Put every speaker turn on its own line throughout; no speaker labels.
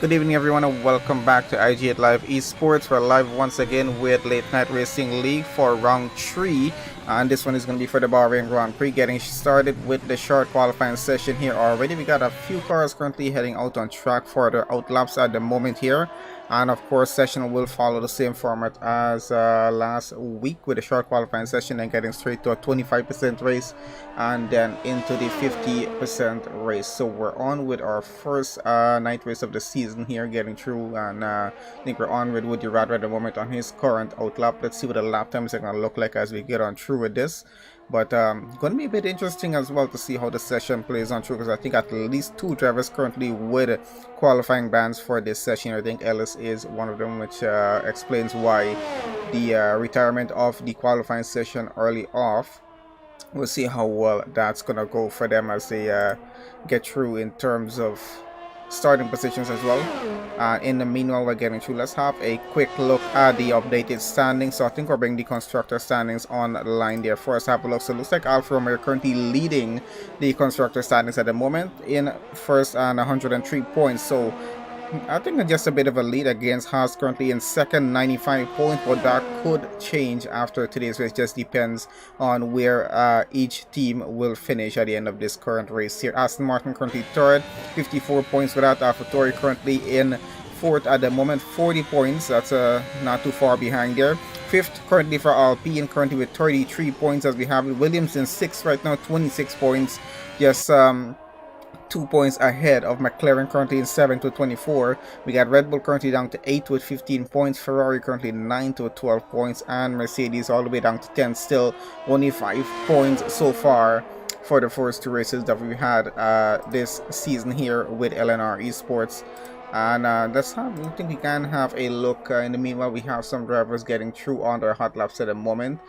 Good evening everyone and welcome back to IG8Live Esports. We're live once again with Late Night Racing League for round 3, and this one is going to be for the BAHRAIN Grand Prix. Getting started with the short qualifying session here already. We got a few cars currently heading out on track for their outlaps at the moment here, and of course session will follow the same format as last week with a short qualifying session and getting straight to a 25% race and then into the 50% race. So we're on with our first night race of the season here, getting through, and I think we're on with Would You Rather at the moment on his current outlap. Let's see what the lap times are going to look like as we get on through with this. But going to be a bit interesting as well to see how the session plays on through, because I think at least 2 drivers currently with qualifying bans for this session. I think Ellis is one of them, which explains why the retirement of the qualifying session early off. We'll see how well that's gonna go for them as they get through in terms of starting positions as well. In the meanwhile, we're getting through. Let's have a quick look at the updated standings. So I think we're bringing the constructor standings on the line there for us to have a look. So it looks like Alfa Romeo are currently leading the constructor standings at the moment in first and 103 points. So I think just a bit of a lead against Haas, currently in second, 95 points, but that could change after today's race. Just depends on where each team will finish at the end of this current race here. Aston Martin currently third, 54 points for that. AlphaTauri currently in fourth at the moment, 40 points. That's not too far behind there. Fifth currently for Alpine, currently with 33 points as we have Williams in sixth right now, 26 points. Just 2 points ahead of McLaren, currently in 7th with 24. We got Red Bull currently down to 8th with 15 points. Ferrari currently 9th with 12 points. And Mercedes all the way down to 10th, still only 5 points so far for the first 2 races that we had this season here with LNR Esports. And let's have, I think we can have a look. In the meanwhile, we have some drivers getting through on their hot laps at the moment.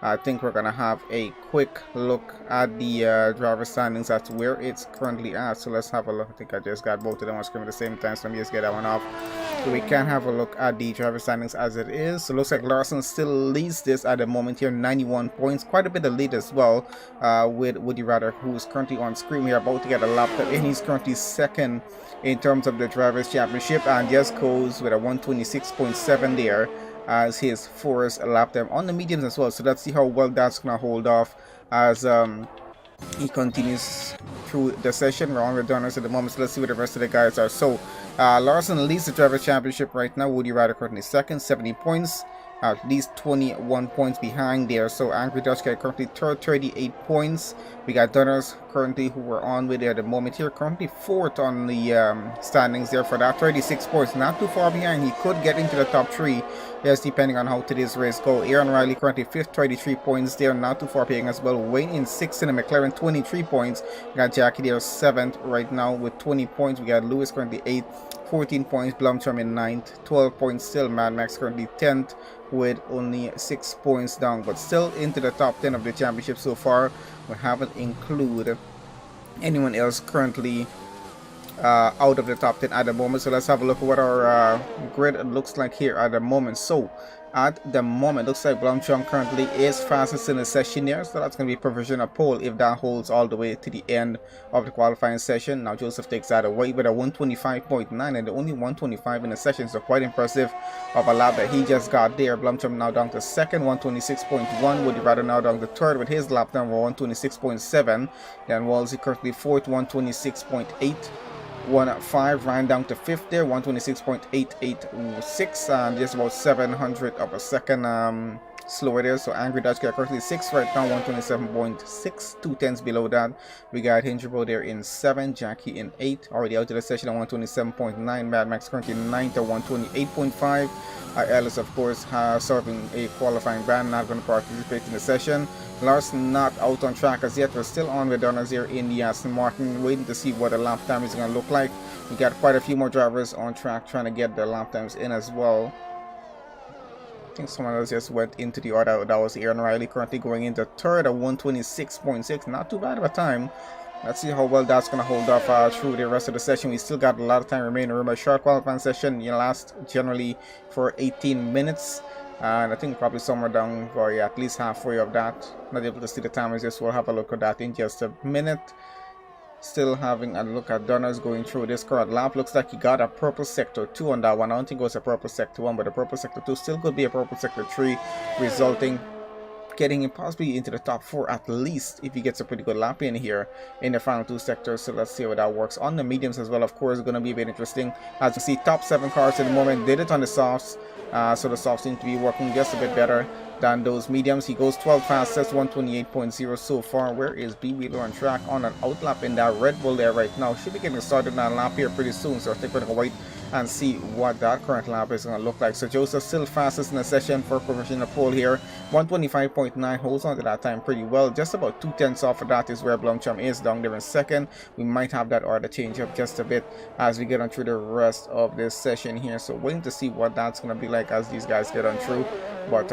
I think we're gonna have a quick look at the driver standings at where it's currently at. So let's have a look. I think I just got both of them on screen at the same time, so let me just get that one off. So we can have a look at the driver standings as it is. So it looks like Larson still leads this at the moment here, 91 points, quite a bit of lead as well, with Would You Rather, who's currently on screen. We're about to get a lap up, and he's currently second in terms of the drivers championship, and just goes with a 126.7 there as his first lap time on the mediums as well. So let's see how well that's gonna hold off as he continues through the session. We're on with Donners at the moment, so let's see what the rest of the guys are. So Larson leads the drivers championship right now. Would You Rather currently second, 70 points, at least 21 points behind there. So Angry Dutch Guy currently third, 38 points. We got Donners currently, who we're on with at the moment here, currently fourth on the standings there for that, 36 points, not too far behind. He could get into the top 3, yes, depending on how today's race go. Aaron Riley currently 5th, 33 points there, not too far behind as well. Wayne in 6th in the McLaren, 23 points. We got Jackie there 7th right now with 20 points. We got Lewis currently 8th, 14 points. Blomstrom in 9th, 12 points still. Mad Max currently 10th with only 6 points down, but still into the top 10 of the championship so far. We haven't included anyone else currently out of the top 10 at the moment. So let's have a look at what our grid looks like here at the moment. So at the moment, looks like Blomstrom currently is fastest in the session here, so that's going to be provisional pole if that holds all the way to the end of the qualifying session. Now Joseph takes that away with a 125.9, and the only 125 in the session, so quite impressive of a lap that he just got there. Blomstrom now down to second, 126.1. Would You Rather now down to third with his lap time for 126.7. Then Wolsey currently fourth, 126.8. 1.5. Ryan down to 5th there, 126.886, and just about 700 of a second slower there. So Angry Dutch Guy currently 6th right now, 127.6, 2 tenths below that. We got Hingerbo there in 7th, Jackie in 8th, already out of the session at 127.9. Mad Max currently 9th at 128.5. Ellis, of course, serving a qualifying ban, not going to participate in the session. Larson not out on track as yet. We're still on with Donners here in the Aston Martin, waiting to see what the lap time is going to look like. We got quite a few more drivers on track trying to get their lap times in as well. I think someone else just went into the order. That was Aaron Riley, currently going into third at 126.6. Not too bad of a time. Let's see how well that's going to hold off through the rest of the session. We still got a lot of time remaining. Remember, short qualifying session, lasts generally for 18 minutes. And I think probably somewhere down for at least halfway of that. Not able to see the timers, just we'll have a look at that in just a minute. Still having a look at Donner's going through this current lap. Looks like he got a purple sector 2 on that one. I don't think it was a purple sector 1, but a purple sector 2 still could be a purple sector 3, resulting getting him possibly into the top 4 at least if he gets a pretty good lap in here in the final 2 sectors. So let's see how that works on the mediums as well. Of course, going to be a bit interesting. As you see, top 7 cars at the moment did it on the softs, so the softs seem to be working just a bit better than those mediums. He goes 12 fastest, 128.0 so far. Where is B Wheeler on track on an outlap in that Red Bull there right now? Should be getting started on a lap here pretty soon, so I think we're going to wait and see what that current lap is going to look like. So Joseph still fastest in the session for provisional pole here, 125.9, holds on to that time pretty well. Just about 2/10 off of that is where Blomcham is down there in second. We might have that order change up just a bit as we get on through the rest of this session here, so waiting to see what that's going to be like as these guys get on through. But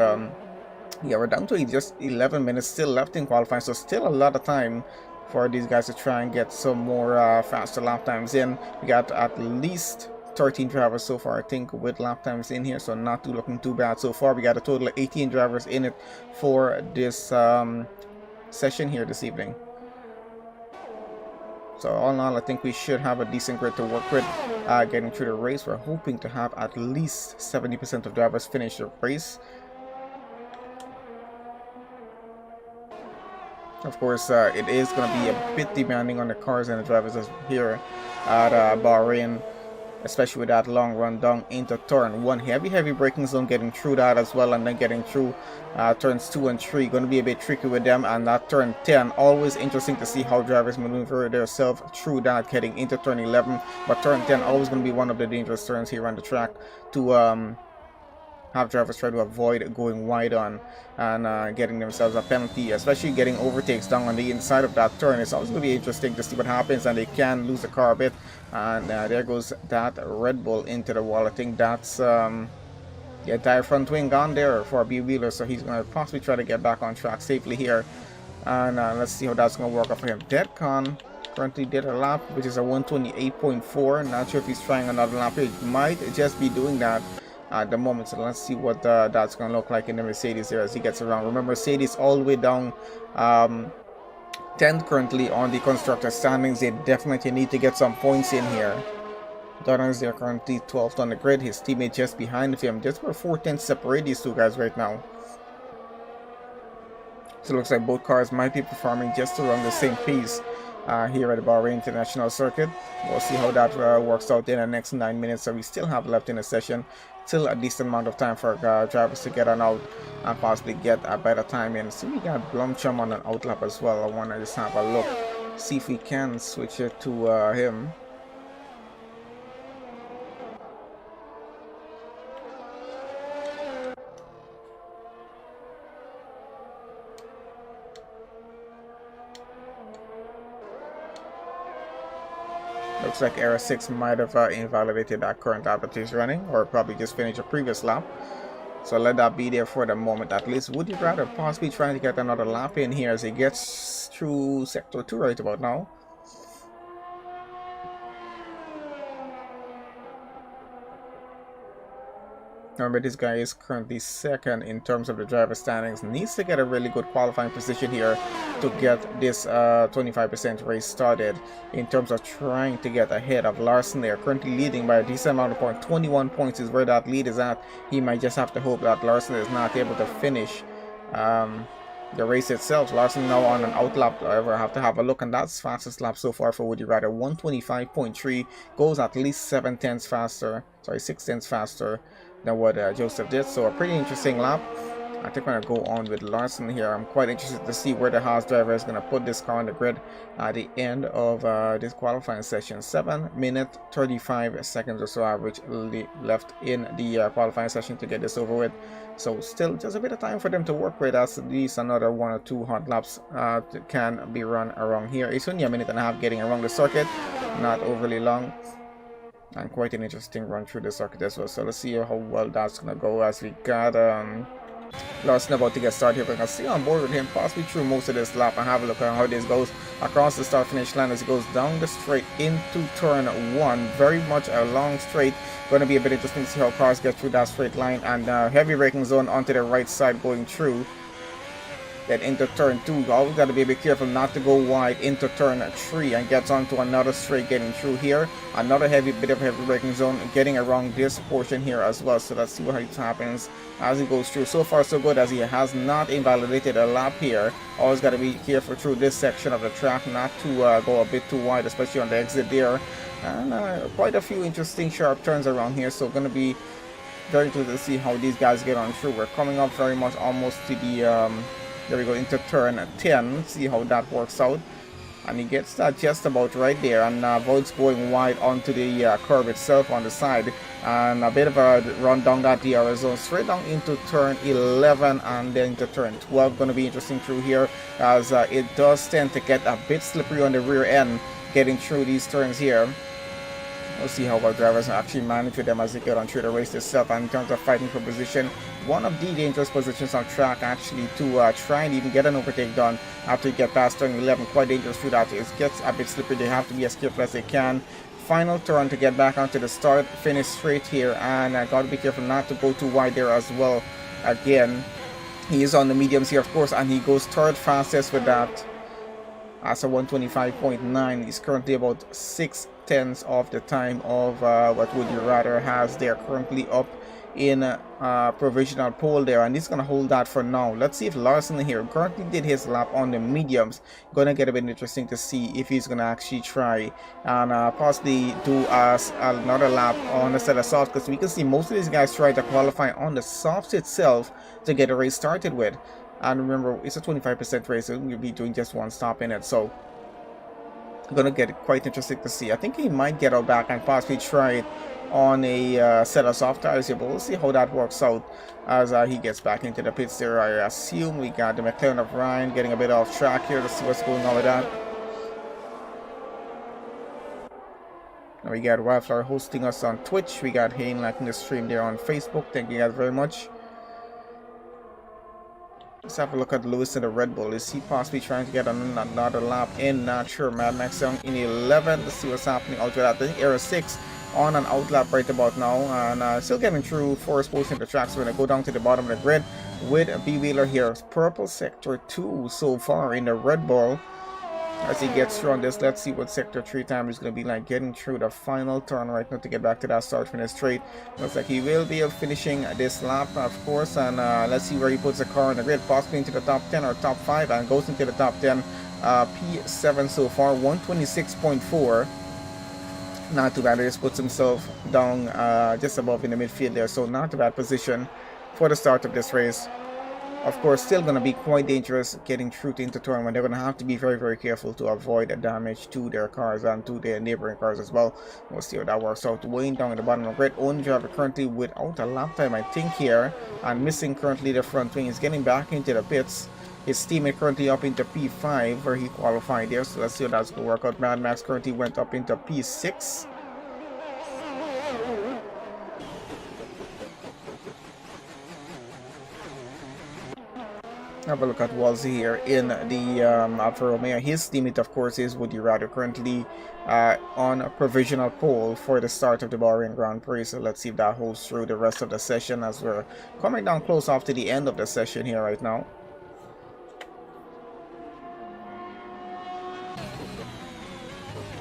yeah, we're down to just 11 minutes still left in qualifying, so still a lot of time for these guys to try and get some more faster lap times in. We got at least 13 drivers so far, I think, with lap times in here, so not looking too bad so far. We got a total of 18 drivers in it for this session here this evening. So all in all, I think we should have a decent grid to work with getting through the race. We're hoping to have at least 70% of drivers finish the race. Of course, it is going to be a bit demanding on the cars and the drivers here at Bahrain, especially with that long run down into turn 1. Heavy braking zone, getting through that as well, and then getting through turns 2 and 3. Going to be a bit tricky with them. And that turn 10, always interesting to see how drivers maneuver themselves through that, heading into turn 11. But turn 10 always going to be one of the dangerous turns here on the track to have drivers try to avoid going wide on and getting themselves a penalty, especially getting overtakes down on the inside of that turn. It's always going to be interesting to see what happens, and they can lose the car a bit. And there goes that Red Bull into the wall. I think that's yeah, entire front wing gone there for B Wheeler, so he's going to possibly try to get back on track safely here. And let's see how that's going to work out for him. Deadcon currently did a lap, which is a 128.4. Not sure if he's trying another lap here. He might just be doing that at the moment, so let's see what that's gonna look like in the Mercedes there as he gets around. Remember, Mercedes all the way down 10th currently on the constructor standings. They definitely need to get some points in here. Donner's there currently 12th on the grid, his teammate just behind him. Just about 4/10 separate these two guys right now. So it looks like both cars might be performing just around the same pace here at the Bahrain International Circuit. We'll see how that works out in the next 9 minutes. So we still have left in the session, still a decent amount of time for drivers to get on out and possibly get a better time in. So we got Blomcham on an outlap as well. I want to just have a look, see if we can switch it to him. Looks like error 6 might have invalidated that current lap that he's running, or probably just finished a previous lap. So let that be there for the moment at least. Would you rather possibly trying to get another lap in here as he gets through sector 2 right about now? Remember, this guy is currently second in terms of the driver standings. Needs to get a really good qualifying position here to get this 25% race started in terms of trying to get ahead of Larson there. Currently leading by a decent amount of points. 21 points is where that lead is at. He might just have to hope that Larson is not able to finish the race itself. Larson now on an outlap. However, I have to have a look, and that's fastest lap so far for Woody Ryder. 125.3, goes at least 6 tenths faster than what Joseph did. So a pretty interesting lap. I think I'm going to go on with Larson here. I'm quite interested to see where the Haas driver is going to put this car on the grid at the end of this qualifying session. 7 minutes 35 seconds or so average left in the qualifying session to get this over with. So still just a bit of time for them to work with. At least another 1 or 2 hot laps can be run around here. It's only a minute and a half getting around the circuit, not overly long. And quite an interesting run through the circuit as well. So let's see how well that's going to go as we got Larson about to get started here. We're going to see on board with him possibly through most of this lap and have a look at how this goes across the start finish line as it goes down the straight into turn 1. Very much a long straight. Going to be a bit interesting to see how cars get through that straight line, and heavy braking zone onto the right side going through. Then into turn 2, always got to be a bit careful not to go wide into turn 3, and gets onto another straight getting through here. Another bit of heavy braking zone, getting around this portion here as well. So let's see what happens as he goes through. So far so good, as he has not invalidated a lap here. Always got to be careful through this section of the track not to go a bit too wide, especially on the exit there. And quite a few interesting sharp turns around here, so going to be very interesting to see how these guys get on through. We're coming up very much almost to the there we go, into turn 10. See how that works out. And he gets that just about right there, and avoids going wide onto the curb itself on the side. And a bit of a run down that DRS zone, straight down into turn 11 and then into turn 12. Going to be interesting through here, as it does tend to get a bit slippery on the rear end getting through these turns here. We'll see how our drivers actually manage with them as they get on through the race itself. And in terms of fighting for position, one of the dangerous positions on track actually to try and even get an overtake done after you get past turn 11. Quite dangerous through that. It gets a bit slippery. They have to be as careful as they can. Final turn to get back onto the start, finish straight here, and I got to be careful not to go too wide there as well. Again, he is on the mediums here, of course, and he goes third fastest with that. As a 125.9, he's currently about 6/10 of the time of what Would You Rather has. They're currently up in provisional pole there, and he's gonna hold that for now. Let's see if Larson here currently did his lap on the mediums. Gonna get a bit interesting to see if he's gonna actually try and possibly do another lap on the set of softs, because we can see most of these guys try to qualify on the softs itself to get a race started with. And remember, it's a 25% race, so we'll be doing just one stop in it. So, I'm gonna get quite interesting to see. I think he might get out back and possibly try it on a set of soft tires here, but we'll see how that works out as he gets back into the pits there. I assume we got the McLaren of Ryan getting a bit off track here. Let's see what's going on with that. Now we got Wildflower hosting us on Twitch. We got Hayne liking the stream there on Facebook. Thank you guys very much. Let's have a look at Lewis in the Red Bull. Is he possibly trying to get another lap in? Not sure. Mad Max Young in 11. Let's see what's happening out with that. I think Era 6 on an outlap right about now. And still getting through forest portion of the track. So we're going to go down to the bottom of the grid with B Wheeler here. Purple sector 2 so far in the Red Bull. As he gets through on this, let's see what sector 3 time is going to be like getting through the final turn right now to get back to that start finish straight. Looks like he will be finishing this lap, of course, and let's see where he puts the car in the grid, possibly into the top 10 or top 5, and goes into the top 10. P7 so far, 126.4. Not too bad. He just puts himself down just above in the midfield there, so not a bad position for the start of this race. Of course, still going to be quite dangerous getting through into turn one. They're going to have to be very, very careful to avoid the damage to their cars and to their neighboring cars as well. We'll see how that works out. Wayne down at the bottom of the grid. Only driver currently without a lap time, I think, here. And missing currently the front wing. He's getting back into the pits. His teammate currently up into P5 where he qualified there. So let's see how that's going to work out. Mad Max currently went up into P6. Have a look at Wolsey here in the Alfa Romeo. His teammate, of course, is Would You Rather, currently on a provisional pole for the start of the Bahrain Grand Prix. So let's see if that holds through the rest of the session, as we're coming down close off to the end of the session here right now.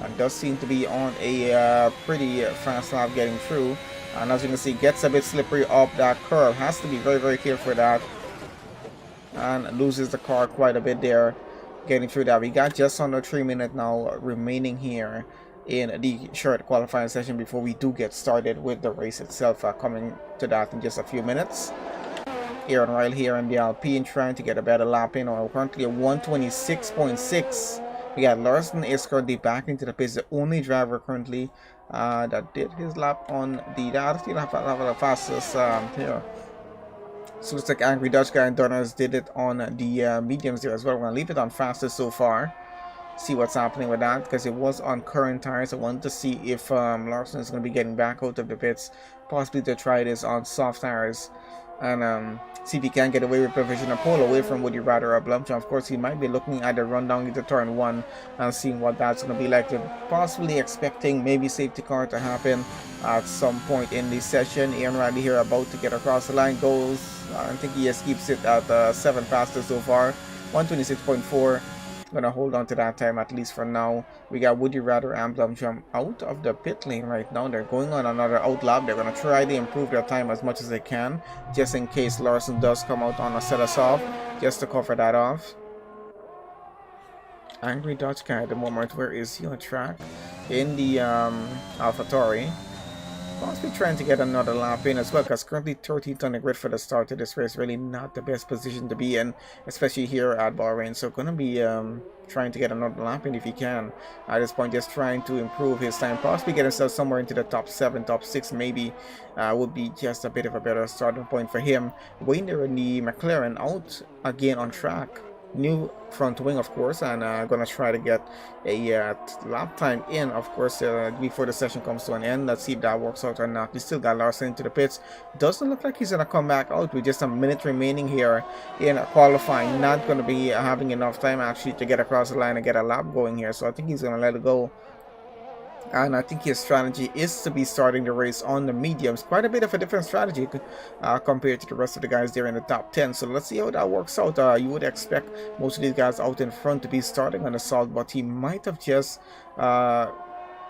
And does seem to be on a pretty fast lap getting through. And as you can see, gets a bit slippery up that curve. Has to be very, very careful with that. And loses the car quite a bit there getting through that. We got just under 3 minutes now remaining here in the short qualifying session before we do get started with the race itself. Coming to that in just a few minutes. Aaron Ryle here in the Alpine trying to get a better lap in, or currently a 126.6. We got Larson is currently back into the pits, the only driver currently that did his lap on the fastest here. So looks like Angry Dutch Guy and Donners did it on the mediums there as well. We're going to leave it on fastest so far. See what's happening with that, because it was on current tires. I wanted to see if Larson is going to be getting back out of the pits, possibly to try this on soft tires. And see if he can get away with provisional pole away from Would You Rather or Blumpton. Of course, he might be looking at the rundown into turn 1 and seeing what that's going to be like. They're possibly expecting maybe safety car to happen at some point in this session. Ian Riley here about to get across the line. Goes, I think he just keeps it at 7 fastest so far. 126.4. Gonna hold on to that time at least for now. We got Woody Rather and Blumjump out of the pit lane right now. They're going on another out lap. They're gonna try to improve their time as much as they can, just in case Larson does come out on a set us off, just to cover that off. Angry Dutch guy at the moment. Where is he on track? In the AlphaTauri. Possibly trying to get another lap in as well, because currently 13th on the grid for the start of this race. Really not the best position to be in, especially here at Bahrain. So gonna be trying to get another lap in if he can. At this point, just trying to improve his time, possibly get himself somewhere into the top 7, top 6 maybe, would be just a bit of a better starting point for him. Wayne there in the McLaren out again on track. New front wing, of course, and gonna try to get a lap time in, of course, before the session comes to an end. Let's see if that works out or not. We still got Larson into the pits. Doesn't look like he's gonna come back out with just a minute remaining here in qualifying. Not gonna be having enough time actually to get across the line and get a lap going here, so I think he's gonna let it go. And I think his strategy is to be starting the race on the mediums. Quite a bit of a different strategy compared to the rest of the guys there in the top 10. So let's see how that works out. You would expect most of these guys out in front to be starting on the salt, but he might have just thought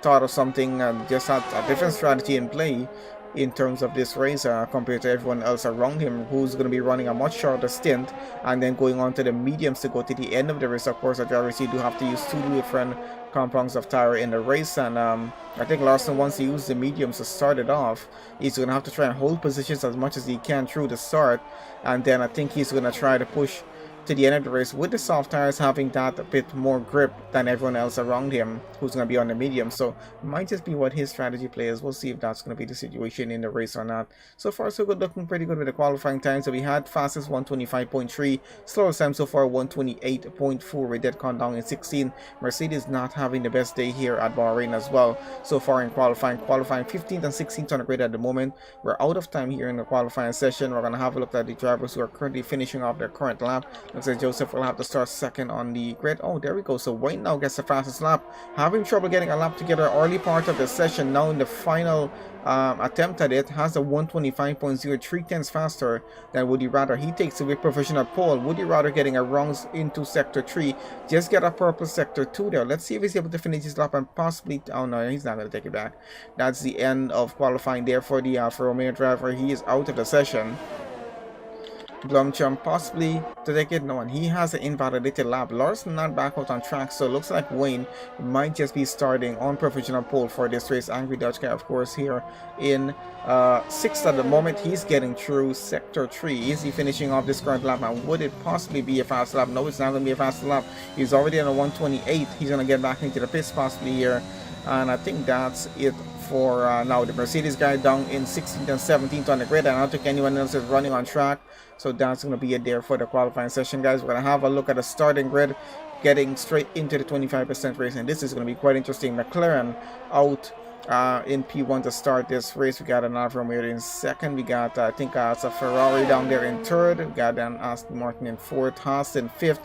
of something and just had a different strategy in play in terms of this race compared to everyone else around him, who's going to be running a much shorter stint and then going on to the mediums to go to the end of the race. Of course, as you already see, do have to use 2 different compounds of tire in the race, and I think Larson wants to use the mediums to start it off. He's going to have to try and hold positions as much as he can through the start, and then I think he's going to try to push to the end of the race with the soft tires, having that a bit more grip than everyone else around him who's going to be on the medium. So it might just be what his strategy plays. We'll see if that's going to be the situation in the race or not. So far so good, looking pretty good with the qualifying time. So we had fastest 125.3, slowest time so far 128.4 with that count down in 16. Mercedes not having the best day here at Bahrain as well so far in qualifying 15th and 16th on the grid at the moment. We're out of time here in the qualifying session. We're going to have a look at the drivers who are currently finishing off their current lap. Looks like Joseph will have to start second on the grid. Oh, there we go. So Wayne now gets the fastest lap. Having trouble getting a lap together early part of the session. Now in the final attempt at it, has a 125.0, 3/10 faster than Woody Rather. He takes away provisional pole. Woody Rather getting a wrongs into sector 3. Just get a purple sector 2 there. Let's see if he's able to finish his lap and possibly... Oh no, he's not going to take it back. That's the end of qualifying there for the Alfa Romeo driver. He is out of the session. Blumjump possibly to take it. No, and he has an invalidated lap. Larson not back out on track, so it looks like Wayne might just be starting on provisional pole for this race. Angry Dutch guy, of course, here in 6th at the moment. He's getting through sector 3. Is he finishing off this current lap, and would it possibly be a fast lap? No, it's not going to be a fast lap. He's already on a 128. He's going to get back into the pits possibly here, and I think that's it for now. The Mercedes guy down in 16th and 17th on the grid, and I don't think anyone else is running on track. So that's going to be it there for the qualifying session, guys. We're going to have a look at the starting grid, getting straight into the 25% race, and this is going to be quite interesting. McLaren out in P1 to start this race. We got an Alfa Romeo in 2nd. We got, I think, it's a Ferrari down there in 3rd. We got an Aston Martin in 4th, Haas in 5th,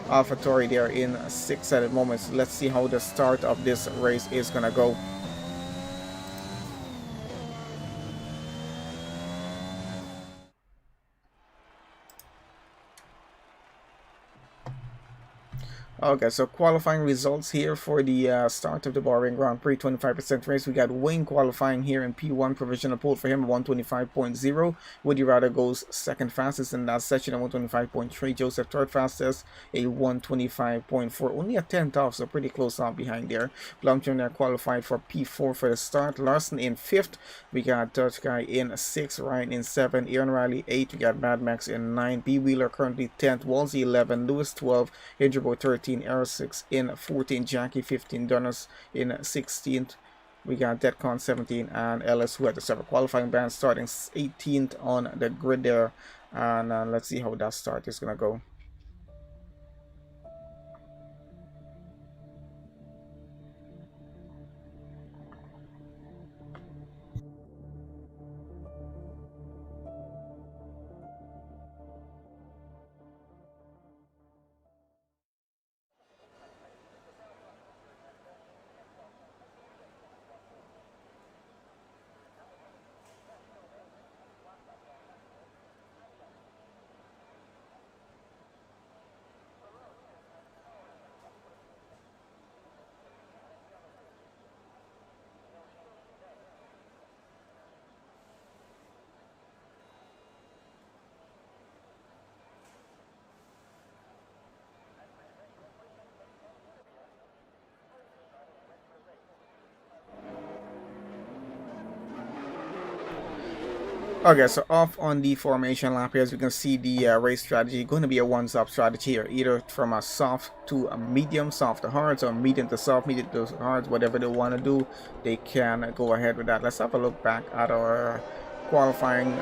AlphaTauri there in 6th at the moment. So let's see how the start of this race is going to go. Okay, so qualifying results here for the start of the Bahrain Grand Prix 25% race. We got Wayne qualifying here in P1, provisional pole for him 125.0. Woody Rather goes 2nd fastest in that session at 125.3. Joseph 3rd fastest, a 125.4. Only a 10th off, so pretty close off behind there. Blumjump there qualified for P4 for the start. Larson in 5th. We got Dutch guy in 6th, Ryan in 7th, Aaron Riley 8th. We got Mad Max in 9th, B Wheeler currently 10th, Wolsey 11th, Lewis 12th, Hidrobo 13th. Air 6 in 14th, Jackie 15th, Dunners in 16th. We got Deadcon 17th, and Ellis, who had the several qualifying bands, starting 18th on the grid there. And let's see how that start is gonna go. Okay, so off on the formation lap here, as we can see, the race strategy going to be a one-stop strategy here, either from a soft to a medium, soft to hard, or medium to soft, medium to hard, whatever they want to do, they can go ahead with that. Let's have a look back at our qualifying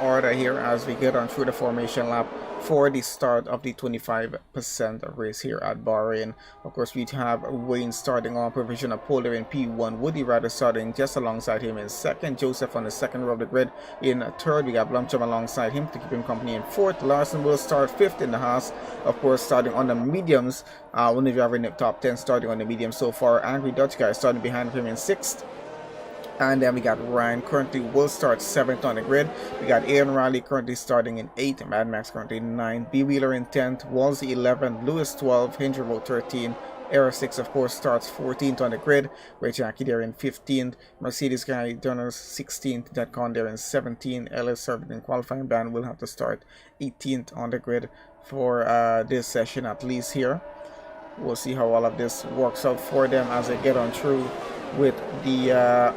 order here as we get on through the formation lap for the start of the 25% race here at Bahrain. Of course, we have Wayne starting on provision of Polar in P1, Woody Ryder starting just alongside him in second, Joseph on the second row of the grid in third, we got Blumchum alongside him to keep him company in fourth. Larson will start fifth in the Haas, of course starting on the mediums, only driver in the top 10 starting on the mediums so far. Angry Dutch guy starting behind him in sixth. And then we got Ryan currently will start 7th on the grid. We got Aaron Riley currently starting in 8th, Mad Max currently in 9th, B Wheeler in 10th, Walsey 11th, Lewis 12th, Hingervo 13th, Air 6 of course starts 14th on the grid, Ray Jackie there in 15th, Mercedes guy Donner's 16th, Datcon there in 17th, Ellis serving in qualifying ban will have to start 18th on the grid for this session at least here. We'll see how all of this works out for them as they get on through with the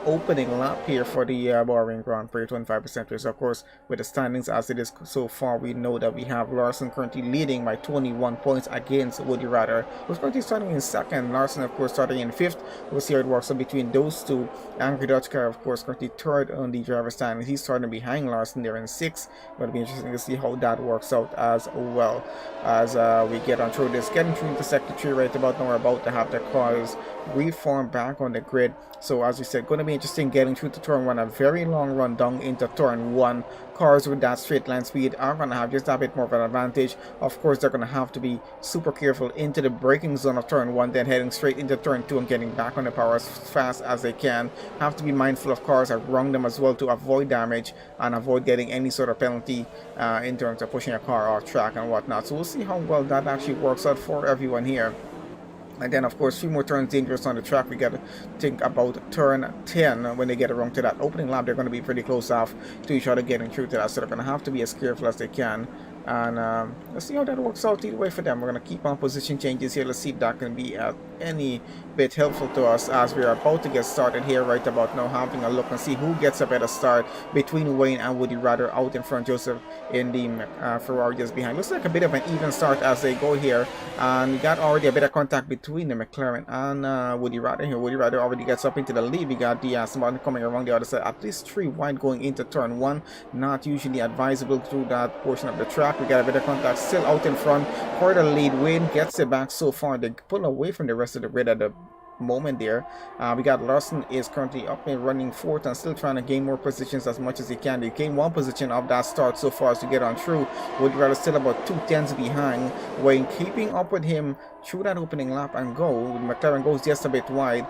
opening lap here for the Bahrain Grand Prix 25% race. Of course, with the standings as it is so far, we know that we have Larson currently leading by 21 points against Woody Ryder, who's currently starting in second. Larson, of course, starting in fifth. We'll see how it works out between those two. Angry Dutch car, of course, currently third on the driver's standings. He's starting behind Larson there in sixth. It'll be interesting to see how that works out as well as we get on through this. Getting through the sector 3 right about now, we're about to have the cars reform back on the grid. So as we said, going to be interesting getting through to turn 1, a very long run down into turn 1. Cars with that straight line speed are going to have just a bit more of an advantage. Of course, they're going to have to be super careful into the braking zone of turn 1, then heading straight into turn 2 and getting back on the power as fast as they can. Have to be mindful of cars around them as well to avoid damage and avoid getting any sort of penalty in terms of pushing a car off track and whatnot. So we'll see how well that actually works out for everyone here. And then, of course, a few more turns dangerous on the track. We got to think about turn 10 when they get around to that opening lap. They're going to be pretty close off to each other getting through to that. So they're going to have to be as careful as they can. And let's see how that works out either way for them. We're going to keep on position changes here. Let's see if that can be any bit helpful to us as we are about to get started here right about now, having a look and see who gets a better start between Wayne and Woody Ryder out in front, Joseph in the Ferrari just behind. Looks like a bit of an even start as they go here, and we got already a bit of contact between the McLaren and Woody Ryder here. Woody Ryder already gets up into the lead. We got the Aston Martin coming around the other side, at least 3 wide going into turn 1. Not usually advisable through that portion of the track. We got a bit of contact still out in front for the lead. Wayne gets it back so far. They pull away from the rest of the grid at the moment there. We got Larson is currently up and running fourth and still trying to gain more positions as much as he can. They gain 1 position of that start so far as to get on through. Would rather still about 2 tenths behind. Wayne keeping up with him through that opening lap and go. McLaren goes just a bit wide,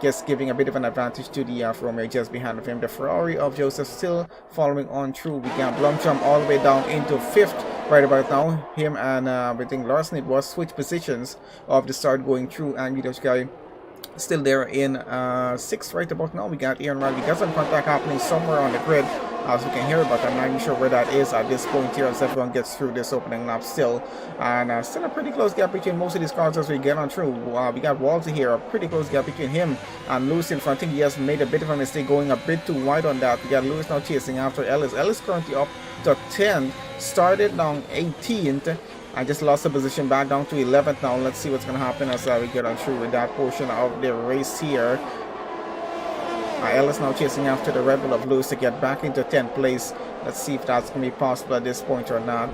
just giving a bit of an advantage to the Alfa Romeo just behind of him. The Ferrari of Joseph still following on through. We got Blumchum all the way down into 5th right about now. Him and I think Larson, it was switch positions of the start going through, and this guy still there in 6th right about now. We got Aaron Riley. Got some contact happening somewhere on the grid as we can hear, but I'm not even sure where that is at this point here as everyone gets through this opening lap still. And still a pretty close gap between most of these cars as we get on through. We got Walsey here, a pretty close gap between him and Lewis in front. I think he has made a bit of a mistake going a bit too wide on that. We got Lewis now chasing after Ellis. Ellis currently up to 10th, started down 18th. I just lost the position back down to 11th now. Let's see what's going to happen as we get on through with that portion of the race here. Ellis now chasing after the Red Bull of Lewis to get back into 10th place. Let's see if that's going to be possible at this point or not.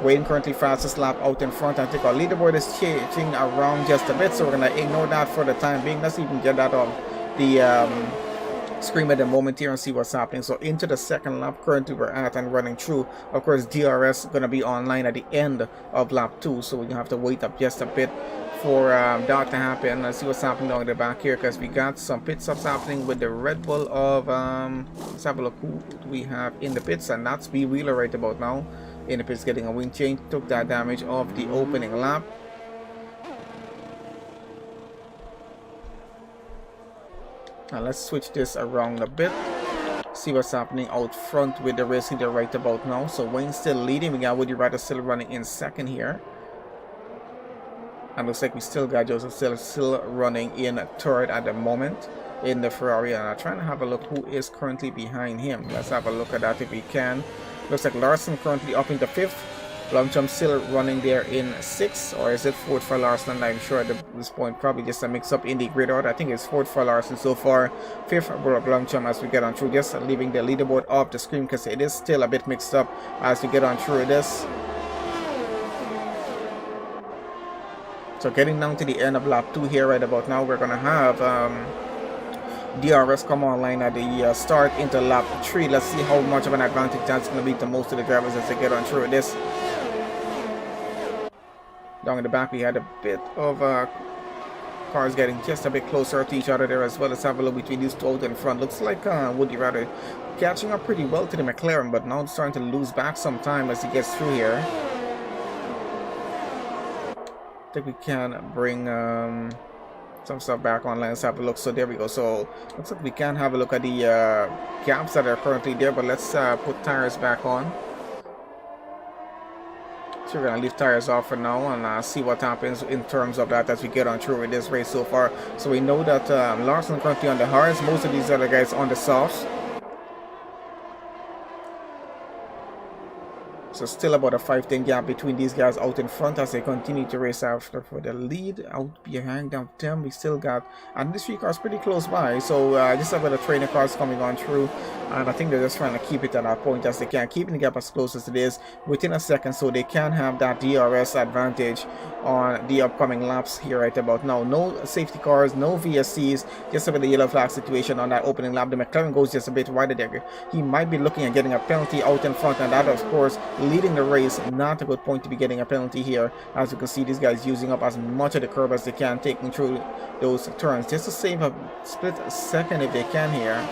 Wayne currently fastest lap out in front. I think our leaderboard is changing around just a bit, so we're going to ignore that for the time being. Let's even get that on the screen at the moment here and see what's happening. So into the second lap currently we're at and running through. Of course, DRS going to be online at the end of lap 2, so we have to wait up just a bit for that to happen. Let's see what's happening down the back here, because we got some pit stops happening with the Red Bull of let's have a look who we have in the pits, and that's B Wheeler right about now in the pits getting a wing change. Took that damage of the opening lap. Now let's switch this around a bit, see what's happening out front with the race leader right about now. So Wayne's still leading. We got Woody Ryder still running in second here, and looks like we still got Joseph still running in third at the moment in the Ferrari. And I'm trying to have a look who is currently behind him. Let's have a look at that if we can. Looks like Larson currently up into 5th. Blomstrom still running there in 6th, or is it 4th for Larson? I'm sure at this point, probably just a mix up in the grid order. I think it's 4th for Larson so far, 5th for Blomstrom as we get on through. Just leaving the leaderboard off the screen because it is still a bit mixed up as we get on through this. So getting down to the end of lap 2 here right about now, we're gonna have DRS come online at the start into lap 3. Let's see how much of an advantage that's going to be to most of the drivers as they get on through this. Down in the back we had a bit of cars getting just a bit closer to each other there as well. Let's have a look between these two out in front. Looks like Woody rather catching up pretty well to the McLaren, but now it's starting to lose back some time as he gets through here. I think we can bring some stuff back online. Let's have a look. So there we go. So looks like we can have a look at the gaps that are currently there, but let's put tires back on. So we're gonna leave tires off for now and see what happens in terms of that as we get on through with this race so far. So we know that Larson currently on the hards, most of these other guys on the softs. So still about a 5-10 gap between these guys out in front as they continue to race after for the lead. Out behind them, we still got, and these 3 cars pretty close by. So just about the trainer cars coming on through, and I think they're just trying to keep it at that point as they can, keeping the gap as close as it is within a second, so they can have that DRS advantage on the upcoming laps here right about now. No safety cars, no VSCs, just about the yellow flag situation on that opening lap. The McLaren goes just a bit wider there. He might be looking at getting a penalty out in front, and that of course leading the race, not a good point to be getting a penalty here. As you can see, these guys using up as much of the curb as they can, taking through those turns just to save a split second if they can here.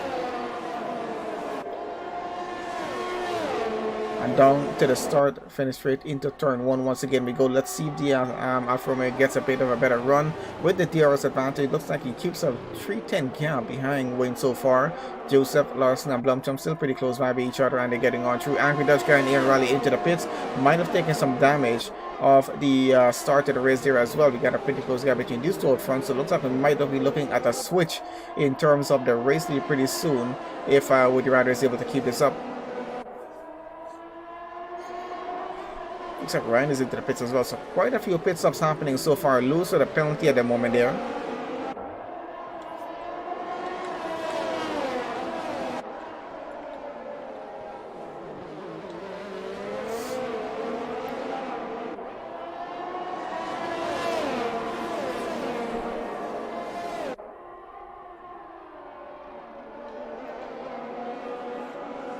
And down to the start, finish straight into turn 1 once again we go. Let's see if the Alfa Romeo gets a bit of a better run with the DRS advantage. Looks like he keeps a 310 gap behind Wayne so far. Joseph, Larson and Blomstrom still pretty close by each other, and they're getting on through. Angry Dutch guy and Ian Raleigh into the pits, might have taken some damage of the start of the race there as well. We got a pretty close gap between these two up front, so it looks like we might be looking at a switch in terms of the race lead pretty soon if Woody Rider is able to keep this up. Looks like Ryan is into the pits as well, so quite a few pit stops happening so far. Lewis with a penalty at the moment there.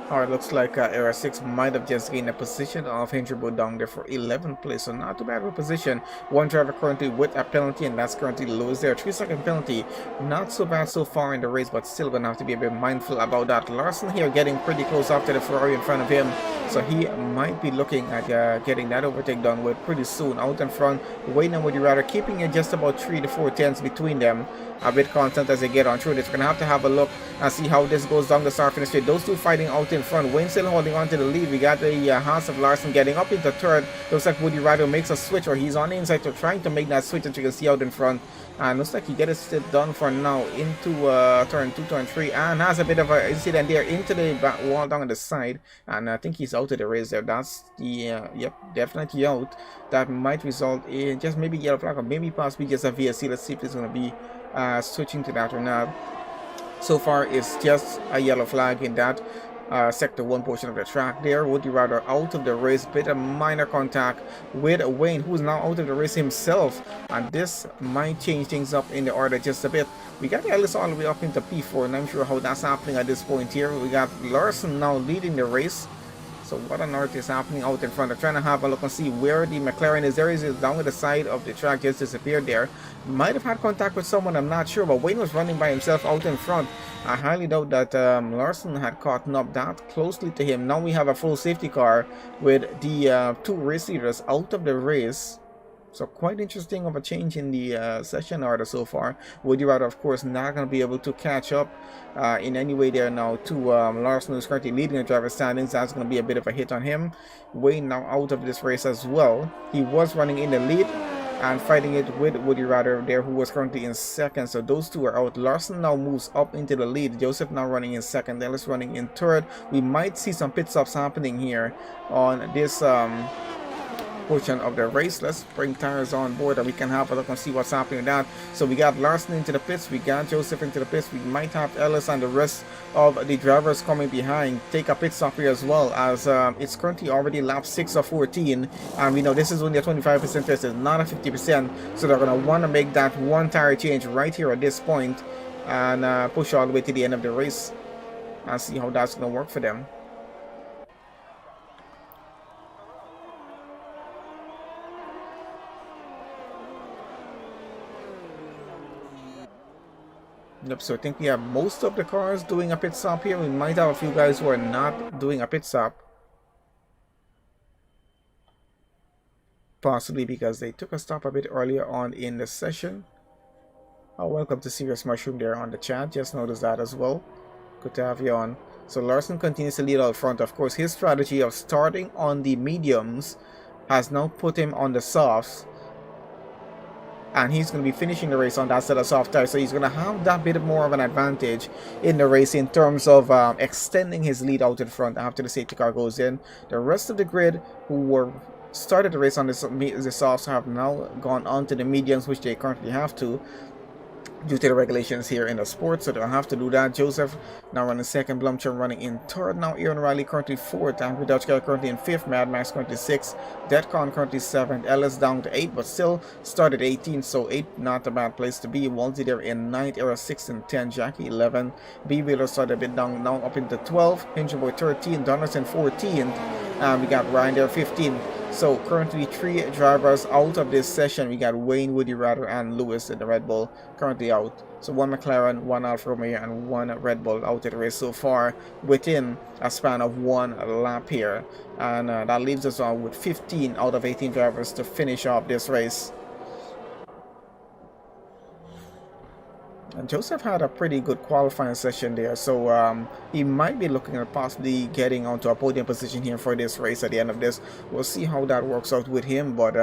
Alright, looks like Era 6 might have just gained a position of Hinderboot down there for 11th place, so not too bad of a position. One driver currently with a penalty, and that's currently Lewis there. 3-second penalty, not so bad so far in the race, but still gonna have to be a bit mindful about that. Larson here getting pretty close after the Ferrari in front of him, so he might be looking at getting that overtake done with pretty soon. Out in front, Wayne and Woody Rider keeping it just about 3 to 4 tenths between them. A bit constant as they get on through this. We're gonna have a look and see how this goes down the start finish straight. Those two fighting out in front. Wayne still holding on to the lead. We got the Haas of Larson getting up into third. Looks like Woody Rider makes a switch, or he's on the inside to trying to make that switch that you can see out in front. And looks like he gets it done for now into turn 2, turn 3, and has a bit of an incident there into the back wall down on the side. And I think he's out of the race there. That's the yep, definitely out. That might result in just maybe yellow flag, or maybe possibly just a VSC. Let's see if it's going to be switching to that or not. So far it's just a yellow flag in that sector 1 portion of the track there. Woody Rider out of the race, bit of minor contact with Wayne, who's now out of the race himself, and this might change things up in the order just a bit. We got Ellis all the way up into P4, and I'm sure how that's happening at this point here. We got Larson now leading the race. So what on earth is happening out in front? I'm trying to have a look and see where the McLaren is. There is down the side of the track, just disappeared there. Might have had contact with someone, I'm not sure, but Wayne was running by himself out in front. I highly doubt that Larson had caught up that closely to him. Now we have a full safety car with the 2 race leaders out of the race. So quite interesting of a change in the session order so far. Woody Rider, of course, not going to be able to catch up in any way there now to Larson, who's currently leading the driver standings. That's going to be a bit of a hit on him. Wayne now out of this race as well. He was running in the lead. and fighting it with Woody Ryder there, who was currently in second. So those two are out. Larson now moves up into the lead. Joseph now running in second. Ellis running in third. We might see some pit stops happening here on this portion of the race. Let's bring tires on board and we can have a look and see what's happening with that. So we got Larson into the pits, we got Joseph into the pits, we might have Ellis and the rest of the drivers coming behind take a pit stop here as well, as it's currently already lap 6 of 14, and we know this is only a 25% test, it's not a 50%, so they're going to want to make that one tire change right here at this point and push all the way to the end of the race and see how that's going to work for them. Yep, so I think we have most of the cars doing a pit stop here. We might have a few guys who are not doing a pit stop. Possibly because they took a stop a bit earlier on in the session. Oh, welcome to Serious Mushroom there on the chat. Just noticed that as well. Good to have you on. So Larson continues to lead out front. Of course, his strategy of starting on the mediums has now put him on the softs. And he's going to be finishing the race on that set of soft tires, so he's going to have that bit more of an advantage in the race in terms of extending his lead out in front after the safety car goes in. The rest of the grid who started the race on the softs have now gone on to the mediums, which they currently have to due to the regulations here in the sport, so they'll have to do that. Joseph now running second, Blumcher running in third, now Aaron Riley currently fourth, Angry Dutch Guy currently in fifth, Mad Max currently sixth, Deadcon currently seventh, Ellis down to 8 but still started 18, so 8 not a bad place to be. Walsey there in 9th, Era 6 and 10, Jackie 11, B Wheeler started a bit down, now up into 12, Hingerboy 13, Donaldson 14, and we got Ryan there 15. So currently 3 drivers out of this session. We got Wayne, Woody Ryder, and Lewis in the Red Bull currently out. So 1 McLaren, 1 Alfa Romeo, and 1 Red Bull out of the race so far within a span of 1 lap here. And that leaves us on with 15 out of 18 drivers to finish off this race. And Joseph had a pretty good qualifying session there, so he might be looking at possibly getting onto a podium position here for this race at the end of this. We'll see how that works out with him, but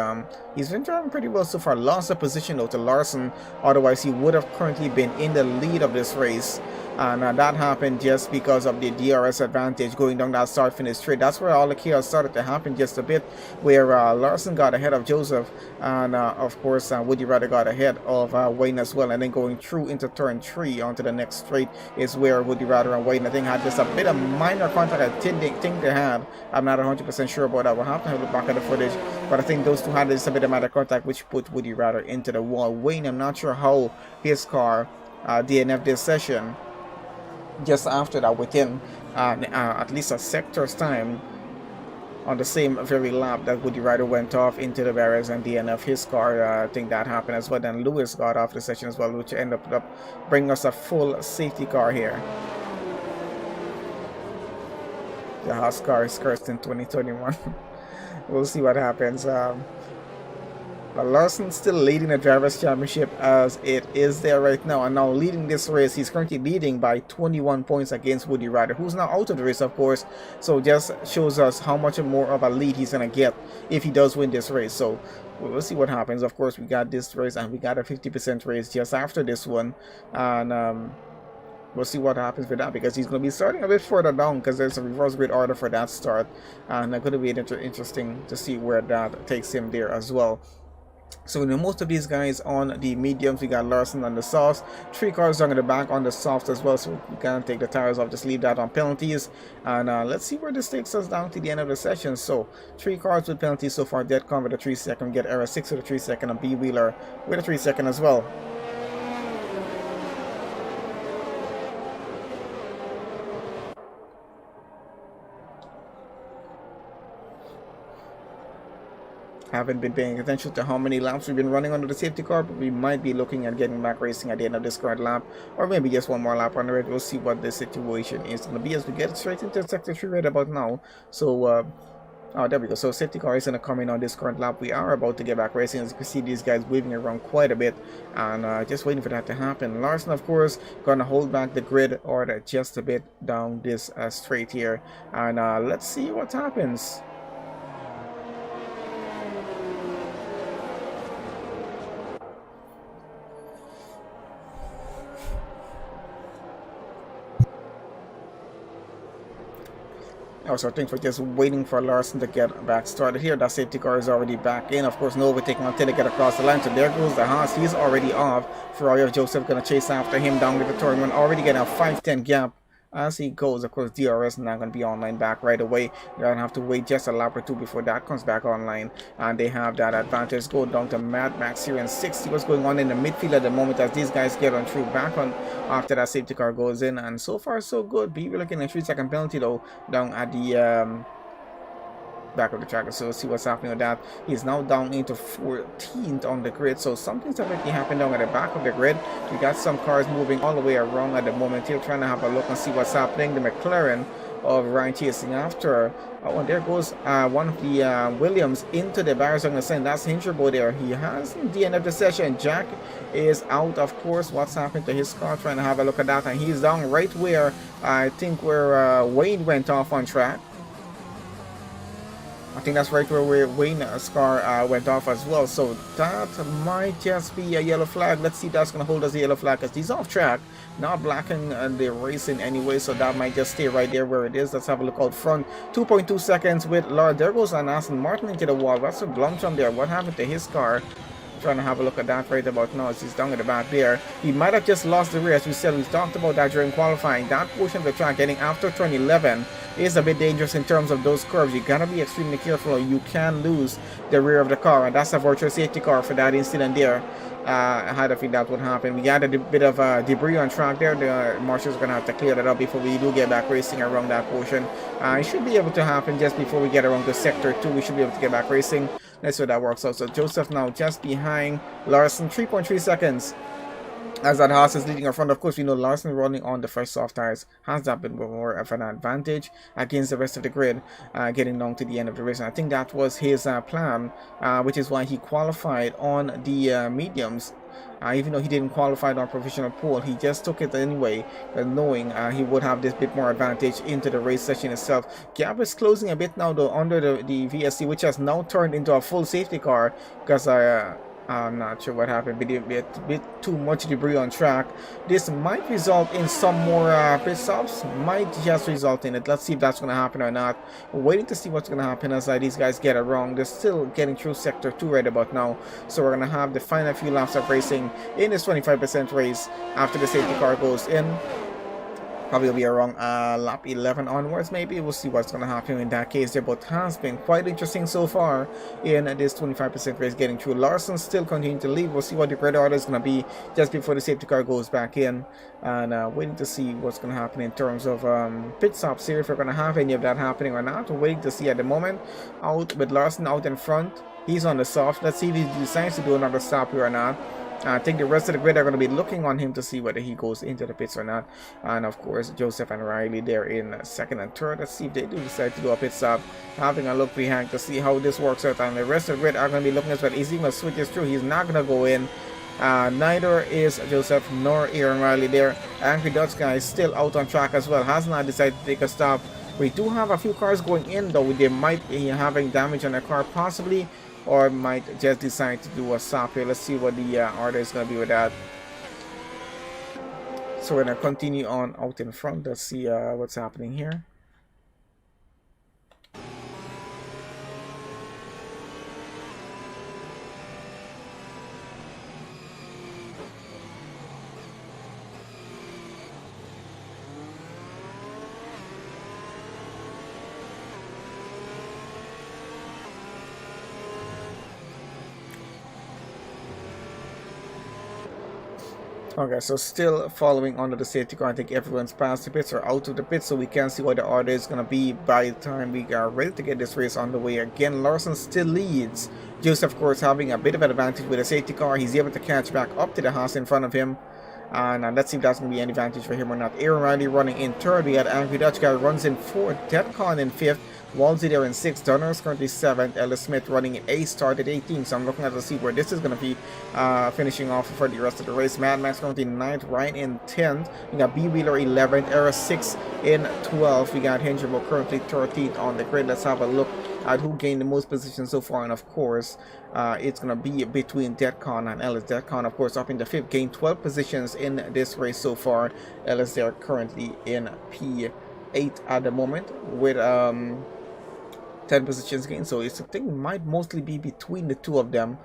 he's been driving pretty well so far. Lost a position though to Larson, otherwise he would have currently been in the lead of this race. And that happened just because of the DRS advantage going down that start finish straight. That's where all the chaos started to happen just a bit, where Larson got ahead of Joseph, and of course Woody Ryder got ahead of Wayne as well. And then going through into turn 3 onto the next straight is where Woody Ryder and Wayne, I think, had just a bit of minor contact. I think they had. I'm not 100% sure about that. We'll have to have a look back at the footage, but I think those two had just a bit of minor contact, which put Woody Ryder into the wall. Wayne, I'm not sure how his car DNF this session. Just after that, within at least a sector's time, on the same very lap that Woody Ryder went off into the barriers and DNF his car, I think that happened as well. Then Lewis got off the session as well, which ended up bringing us a full safety car here. The Haas car is cursed in 2021. We'll see what happens. But Larson's still leading the Drivers' Championship as it is there right now. And now leading this race, he's currently leading by 21 points against Woody Ryder, who's now out of the race, of course. So just shows us how much more of a lead he's going to get if he does win this race. So we'll see what happens. Of course, we got this race and we got a 50% race just after this one. And we'll see what happens with that, because he's going to be starting a bit further down because there's a reverse grid order for that start. And it's going to be interesting to see where that takes him there as well. So we know most of these guys on the mediums. We got Larson on the softs, 3 cars down in the back on the softs as well, so we can't take the tires off, just leave that on penalties. And let's see where this takes us down to the end of the session. So 3 cars with penalties so far. Deadcon with a 3 second, get Era 6 with a 3 second, and B Wheeler with a 3 second as well. Haven't been paying attention to how many laps we've been running under the safety car, but we might be looking at getting back racing at the end of this current lap, or maybe just one more lap under it. We'll see what the situation is going to be as we get straight into sector 3 right about now. So oh, there we go. So safety car is going to come in on this current lap. We are about to get back racing. As you can see, these guys waving around quite a bit, and just waiting for that to happen. Larson, of course, going to hold back the grid order just a bit down this straight here, and let's see what happens. So things we're just waiting for Larson to get back started here. That safety car is already back in. Of course, no overtaking until they get across the line. So there goes the Haas. He's already off. Ferrari of Joseph going to chase after him down with the turn one. Already getting a 5-10 gap as he goes. Of course, DRS not going to be online back right away. They're going to have to wait just a lap or two before that comes back online. And they have that advantage. Go down to Mad Max here in 60. What's going on in the midfield at the moment as these guys get on through back on after that safety car goes in. And so far, so good. Be looking at a 3-second penalty though down at the back of the track, so we'll see what's happening with that. He's now down into 14th on the grid, so something's definitely happening down at the back of the grid. We got some cars moving all the way around at the moment here, trying to have a look and see what's happening. The McLaren of Ryan chasing after. Oh, and there goes one of the Williams into the barriers. I'm going to say that's Hincherbo there. He has the end of the session. Jack is out, of course. What's happened to his car? Trying to have a look at that, and he's down right where I think where Wayne went off on track. I think that's right where Wayne's car went off as well. So that might just be a yellow flag. Let's see if that's going to hold as a yellow flag because he's off track, not blocking the racing anyway. So that might just stay right there where it is. Let's have a look out front. 2.2 seconds with Laura. There goes an Aston Martin into the wall. That's a Blomstrom there. What happened to his car? Trying to have a look at that right about now as he's down at the back there. He might have just lost the rear, as we said. We talked about that during qualifying. That portion of the track getting after turn 11 is a bit dangerous in terms of those curves. You gotta be extremely careful or you can lose the rear of the car, and that's a virtual safety car for that incident there. I had a feeling that would happen. We got a bit of debris on track there. The marshals are going to have to clear that up before we do get back racing around that portion. It should be able to happen just before we get around to sector 2. We should be able to get back racing. Let's see how that works out. So Joseph now just behind Larson, 3.3 seconds. As that Haas is leading in front. Of course, we know Larson running on the first soft tires has that been more of an advantage against the rest of the grid, getting down to the end of the race. And I think that was his plan, which is why he qualified on the mediums. Even though he didn't qualify on professional pole, he just took it anyway, knowing he would have this bit more advantage into the race session itself. Gap is closing a bit now though under the VSC, which has now turned into a full safety car because I'm not sure what happened, but a bit too much debris on track. This might result in some more pit stops, might just result in it. Let's see if that's going to happen or not. We're waiting to see what's going to happen as these guys get it wrong. They're still getting through sector 2 right about now, so we're going to have the final few laps of racing in this 25% race after the safety car goes in. Probably will be around lap 11 onwards, maybe. We'll see what's going to happen in that case there, but has been quite interesting so far in this 25% race getting through. Larson still continuing to lead. We'll see what the grid order is going to be just before the safety car goes back in, and waiting to see what's going to happen in terms of pit stops here, if we're going to have any of that happening or not. We're waiting to see at the moment. Out with Larson out in front, he's on the soft. Let's see if he decides to do another stop here or not. I think the rest of the grid are going to be looking on him to see whether he goes into the pits or not. And of course, Joseph and Riley there in second and third. Let's see if they do decide to do a pit stop. Having a look behind to see how this works out. And the rest of the grid are going to be looking as well. Is he going to switch this through? He's not going to go in. Neither is Joseph nor Aaron Riley there. Angry Dutch guy is still out on track as well. Has not decided to take a stop. We do have a few cars going in though. They might be having damage on their car possibly, or might just decide to do a stop here. Let's see what the order is going to be with that. So we're going to continue on out in front. Let's see what's happening here. Okay, so still following under the safety car. I think everyone's past the pits or out of the pits, so we can see what the order is going to be by the time we are ready to get this race on the way. Again, Larson still leads. Joseph, of course, having a bit of an advantage with a safety car. He's able to catch back up to the Haas in front of him. And let's see if that's going to be any advantage for him or not. Aaron Riley running in third. We got Angry Dutch guy runs in fourth. Deadcon in fifth. Walsey there in 6th, Dunner is currently 7th, Ellis Smith running in 8th, started 18th, so I'm looking at to see where this is going to be finishing off for the rest of the race. Mad Max currently 9th, Ryan in 10th, we got B Wheeler 11th, Era 6th in 12th, we got Hingerbo currently 13th on the grid. Let's have a look at who gained the most positions so far, and of course it's going to be between Deadcon and Ellis. Deadcon, of course, up in the 5th, gained 12 positions in this race so far. Ellis there currently in P 8 at the moment with 10 positions gained. So it's a thing might mostly be between the two of them,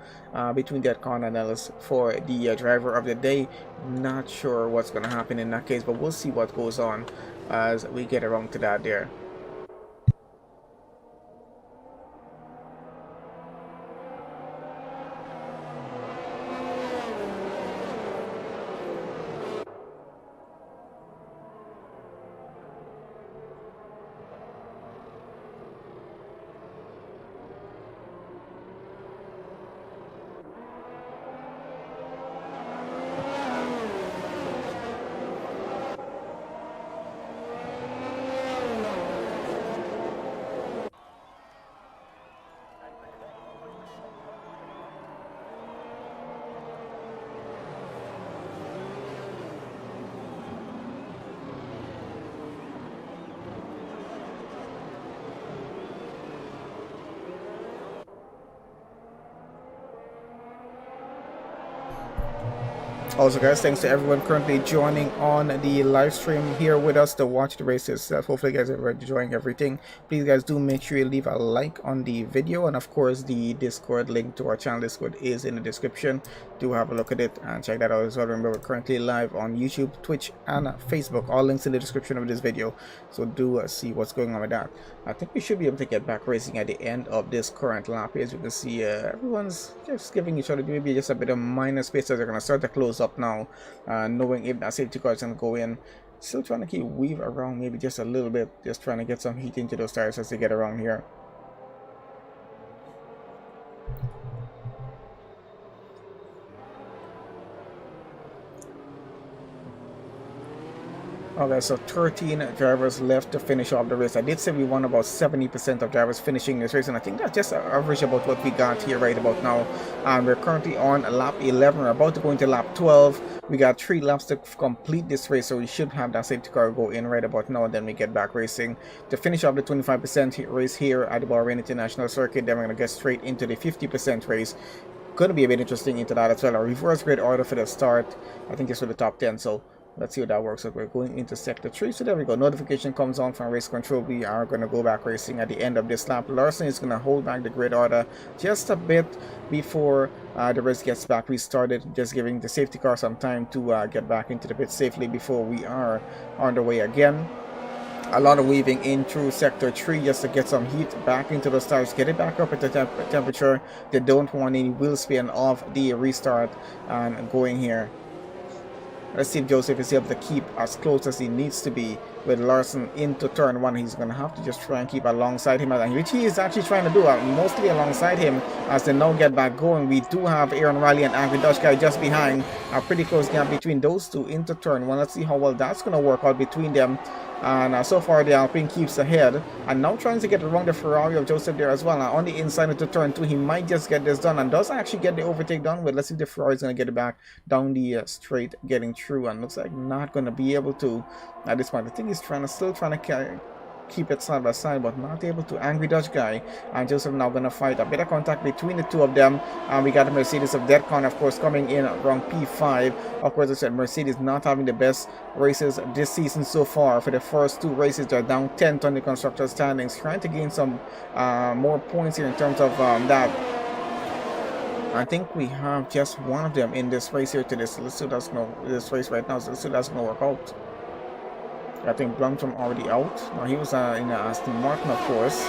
between that Con and Ellis for the driver of the day. Not sure what's going to happen in that case, but we'll see what goes on as we get around to that there. Also, guys, thanks to everyone currently joining on the live stream here with us to watch the race itself. Hopefully, you guys are enjoying everything. Please, guys, do make sure you leave a like on the video, and of course, the Discord link to our channel Discord is in the description. Do have a look at it and check that out as well. Remember, we're currently live on YouTube, Twitch, and Facebook. All links in the description of this video. So do see what's going on with that. I think we should be able to get back racing at the end of this current lap. As you can see, everyone's just giving each other maybe just a bit of minor space as they're going to start to close up now, knowing if that safety car is going to go in. Still trying to keep weave around maybe just a little bit, just trying to get some heat into those tires as they get around here. Okay, so 13 drivers left to finish off the race. I did say we won about 70% of drivers finishing this race, and I think that's just average about what we got here right about now. And we're currently on lap 11. We're about to go into lap 12. We got 3 laps to complete this race, so we should have that safety car go in right about now, and then we get back racing to finish off the 25% race here at the Bahrain International Circuit. Then we're going to get straight into the 50% race. Going to be a bit interesting into that as well. A reverse grid order for the start. I think it's for the top 10, so let's see how that works. So we're going into sector 3. So there we go. Notification comes on from race control. We are going to go back racing at the end of this lap. Larson is going to hold back the grid order just a bit before the race gets back restarted, just giving the safety car some time to get back into the pit safely before we are on the way again. A lot of weaving in through sector 3 just to get some heat back into the tires, get it back up at the temperature. They don't want any wheel spin off the restart and going here. Let's see if Joseph is able to keep as close as he needs to be with Larson into turn 1. He's going to have to just try and keep alongside him, which he is actually trying to do, mostly alongside him as they now get back going. We do have Aaron Riley and Angry Dutch Guy just behind. A pretty close gap between those two into turn 1. Let's see how well that's going to work out between them. And so far the Alpine keeps ahead, and now trying to get around the Ferrari of Joseph there as well. Now on the inside into turn 2, he might just get this done, and does actually get the overtake done with. Let's see if the Ferrari is going to get it back down the straight, getting through, and looks like not going to be able to at this point. I think he's still trying to keep it side by side, but not able to. Angry Dutch Guy and Joseph now going to fight a bit of contact between the two of them. And we got the Mercedes of Deadcon, of course, coming in around P5. Of course, I said Mercedes not having the best races this season so far. For the first 2 races, they're down 10th on the constructors standings, trying to gain some more points here in terms of that. I think we have just one of them in this race here today, so let's see who doesn't know this race right now. So let's see who doesn't work out. I think Blumstrom already out. No, he was in Aston Martin, of course.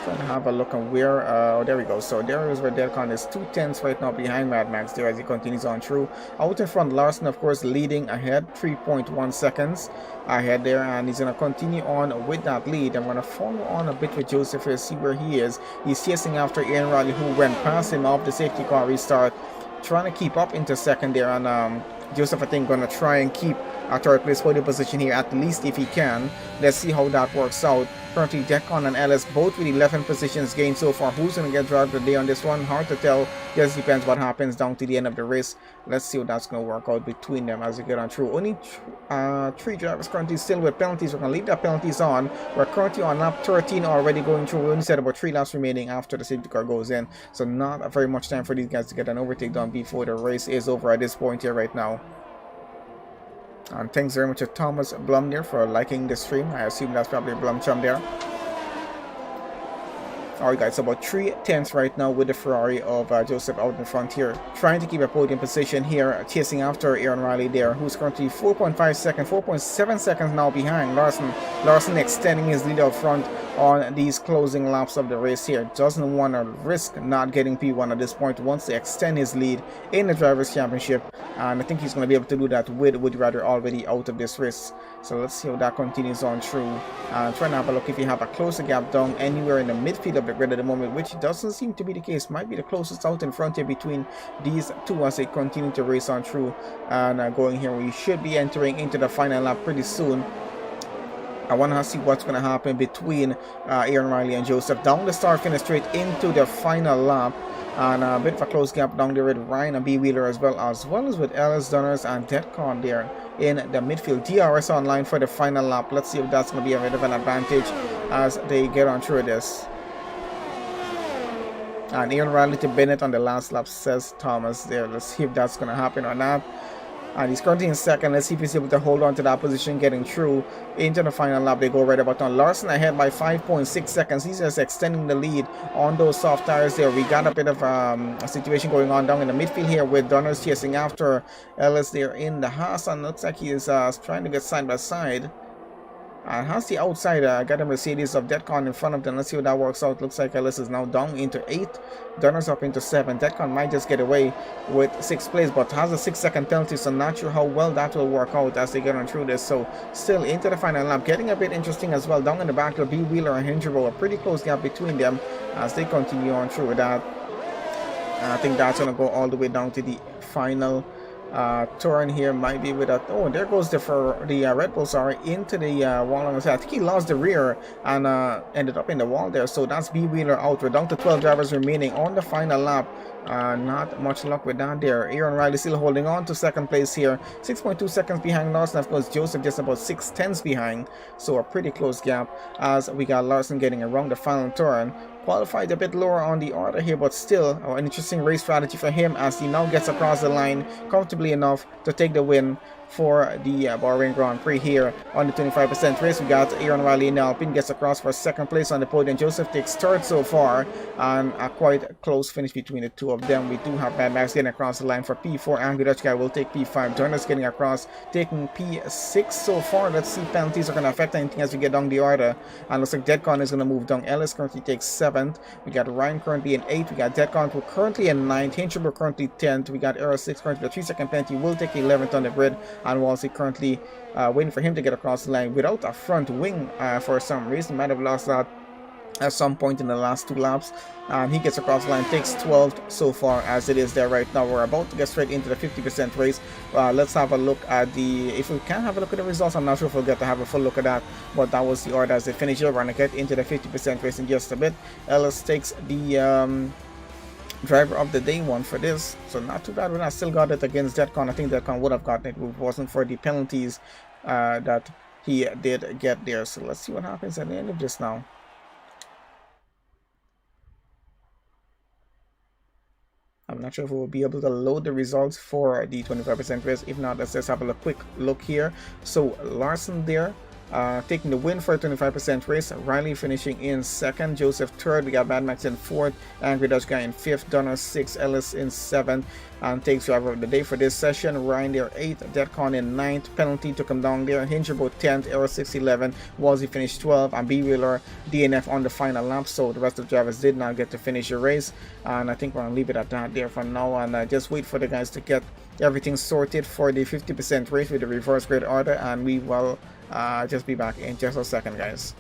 Trying to have a look on where. Oh, there we go. So there is where Delcon is 2/10 right now behind Mad Max there as he continues on through. Out in front, Larson, of course, leading ahead, 3.1 seconds ahead there, and he's going to continue on with that lead. I'm going to follow on a bit with Joseph here, see where he is. He's chasing after Aaron Riley, who went past him off the safety car restart. Trying to keep up into second there, and Joseph, I think, going to try and keep a third place podium position here at least if he can. Let's see how that works out. Currently, Decon and Ellis both with 11 positions gained so far. Who's going to get driver today on this one? Hard to tell. Just depends what happens down to the end of the race. Let's see how that's going to work out between them as we get on through. Only 3 drivers currently still with penalties. We're going to leave the penalties on. We're currently on lap 13 already going through. We only said about 3 laps remaining after the safety car goes in. So not very much time for these guys to get an overtake done before the race is over at this point here right now. And thanks very much to Thomas Blum there for liking the stream. I assume that's probably Blum Chum there. Alright guys, about 3 tenths right now with the Ferrari of Joseph out in front here. Trying to keep a podium position here, chasing after Aaron Riley there, who's currently 4.5 seconds, 4.7 seconds now behind Larson. Larson extending his lead out front on these closing laps of the race here. Doesn't want to risk not getting P1 at this point, wants to extend his lead in the Drivers' Championship. And I think he's going to be able to do that with Woody Ryder already out of this race. So let's see how that continues on through. Trying to have a look if you have a closer gap down anywhere in the midfield of the grid at the moment, which doesn't seem to be the case. Might be the closest out in front here between these two as they continue to race on through. And going here, we should be entering into the final lap pretty soon. I want to see what's going to happen between Aaron Riley and Joseph. Down the start finish straight into the final lap. And a bit of a close gap down there with Ryan and B. Wheeler as well as with Ellis, Donners and Detcon there in the midfield. DRS online for the final lap. Let's see if that's going to be a bit of an advantage as they get on through this. And Aaron Riley to Bennett on the last lap, says Thomas there. Let's see if that's going to happen or not. And he's currently in second. Let's see if he's able to hold on to that position, getting through into the final lap. They go right about on. Larson ahead by 5.6 seconds. He's just extending the lead on those soft tires there. We got a bit of a situation going on down in the midfield here with Donners chasing after Ellis there in the Haas. And looks like he is trying to get side by side. And Haas the outside, got a Mercedes of Detcon in front of them. Let's see how that works out. Looks like Ellis is now down into 8th. Donners up into 7th. Detcon might just get away with 6th place, but has a 6-second penalty, so not sure how well that will work out as they get on through this. So still into the final lap. Getting a bit interesting as well. Down in the back, there'll be Wheeler and Hingerbo. A pretty close gap between them as they continue on through with that. And I think that's going to go all the way down to the final turn here. Might be with a there goes the Red Bull, sorry, into the wall on the side. I think he lost the rear and ended up in the wall there. So that's B. Wheeler out. We're down to 12 drivers remaining on the final lap. Not much luck with that there. Aaron Riley still holding on to second place here, 6.2 seconds behind Larson. Of course, Joseph just about 6 tenths behind, so a pretty close gap as we got Larson getting around the final turn. Qualified a bit lower on the order here, but still an interesting race strategy for him as he now gets across the line comfortably enough to take the win for the Bahrain Grand Prix here on the 25% race. We got Aaron Riley in Alpine gets across for second place on the podium. Joseph takes third so far, and a quite close finish between the two of them. We do have Mad Max getting across the line for P4. Angry Dutch Guy will take P5. Jonas getting across, taking P6 so far. Let's see if penalties are going to affect anything as we get down the order. And looks like Detcon is going to move down. Ellis currently takes 7th. We got Ryan currently in 8th. We got Detcon who currently in 9th. Hinchelberg currently 10th. We got Era 6 currently the 3-second penalty. Will take 11th on the grid. And Walsey currently waiting for him to get across the line without a front wing for some reason. Might have lost that at some point in the last 2 laps. And he gets across the line, takes 12th so far as it is there right now. We're about to get straight into the 50% race. Let's have a look at if we can have a look at the results. I'm not sure if we'll get to have a full look at that, but that was the order as they finish here. We're going to get into the 50% race in just a bit. Ellis takes the driver of the day one for this, so not too bad when I still got it against Detcon. I think Detcon would have gotten it if it wasn't for the penalties that he did get there. So let's see what happens at the end of this now. I'm not sure if we'll be able to load the results for the 25% race. If not, let's just have a quick look here. So Larson there taking the win for a 25% race. Riley finishing in 2nd. Joseph 3rd. We got Mad Max in 4th. Angry Dutch Guy in 5th. Donner 6th. Ellis in 7th. And takes driver of the day for this session. Ryan there 8th. Detcon in 9th. Penalty took him down there. Hingerbo 10th. Aero 6 11th. Walsey finished 12th. And B. Wheeler DNF on the final lap. So the rest of the drivers did not get to finish the race. And I think we're going to leave it at that there for now. And just wait for the guys to get everything sorted for the 50% race with the reverse grid order. And we will just be back in just a second, guys.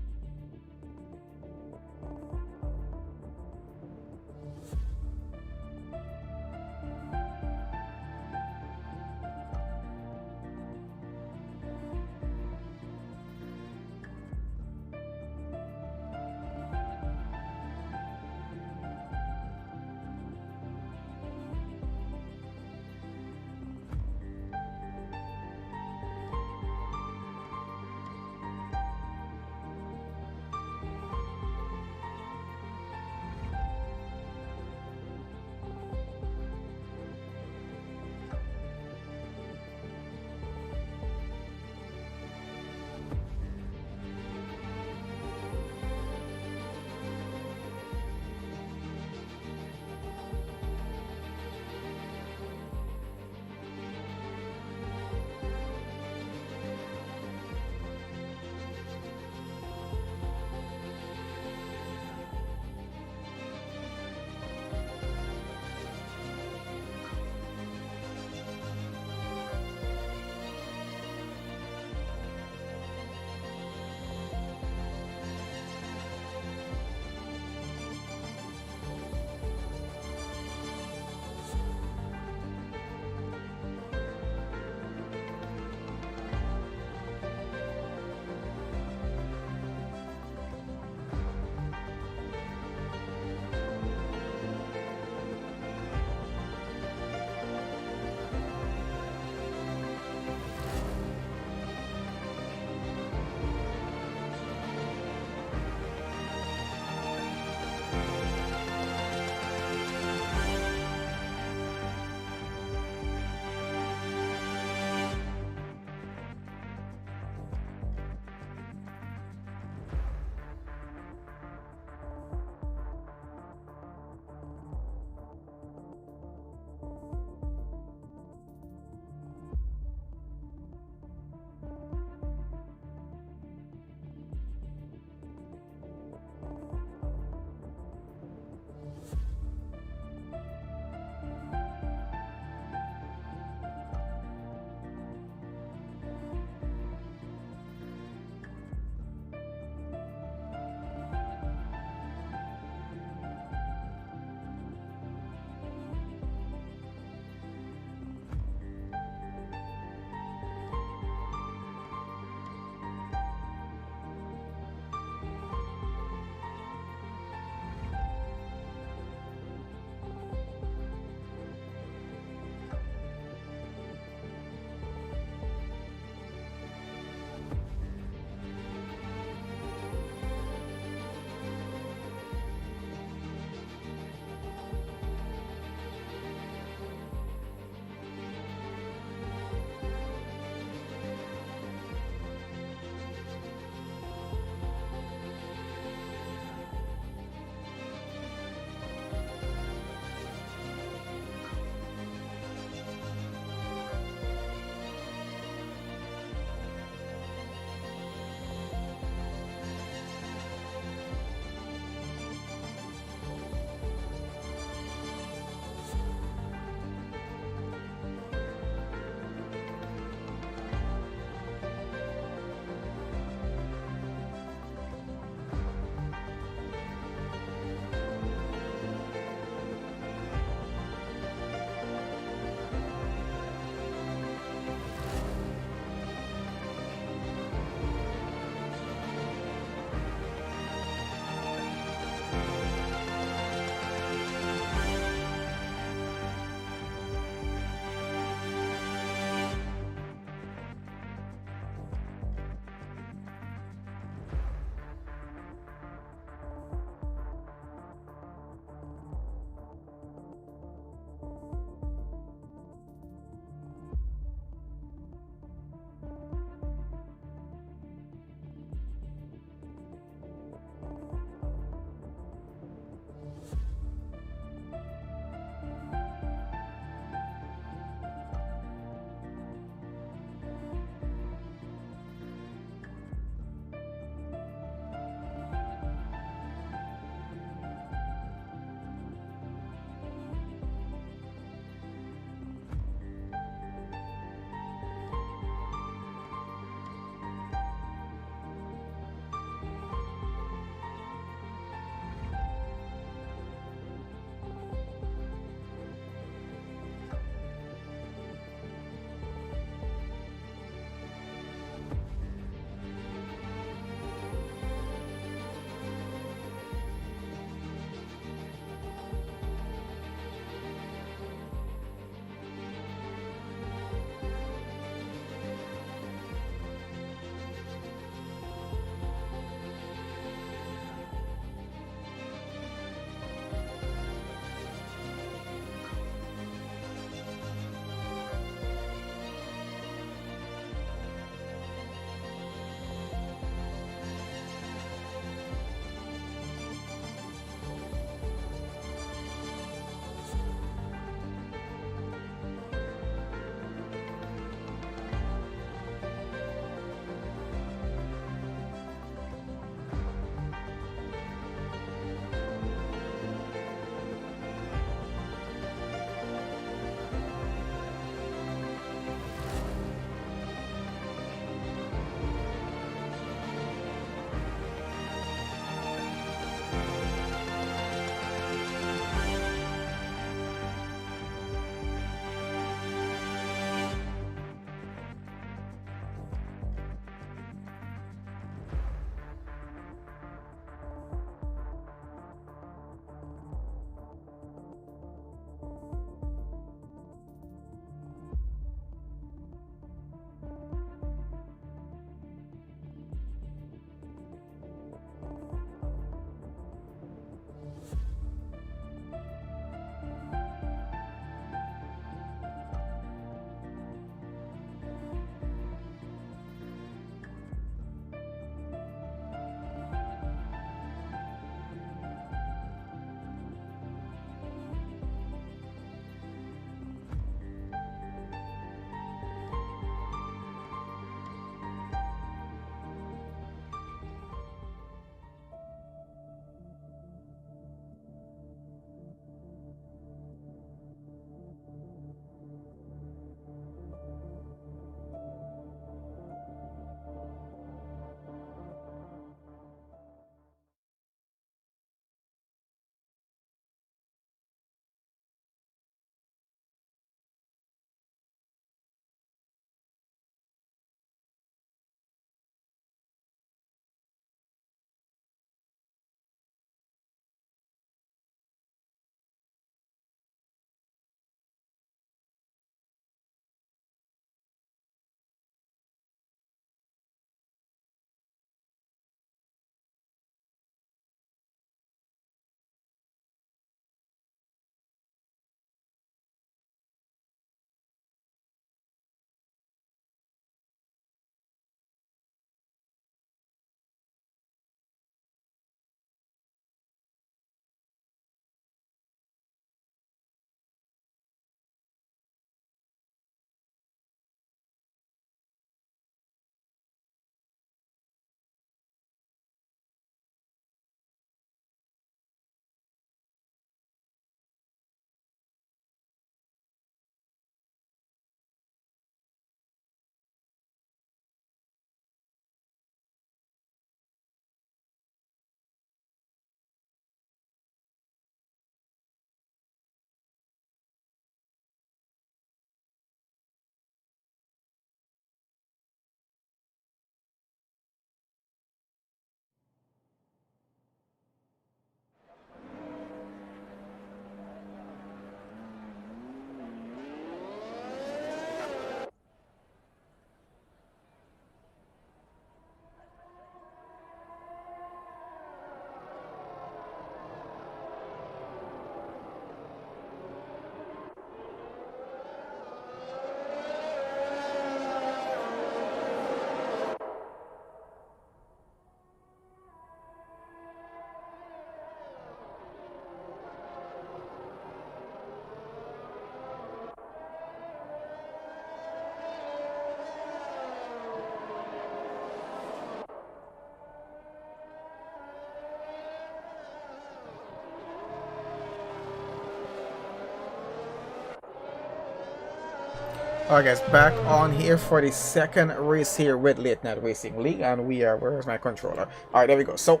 Alright guys, back on here for the second race here with Late Night Racing League, and we are, where's my controller? Alright, there we go. So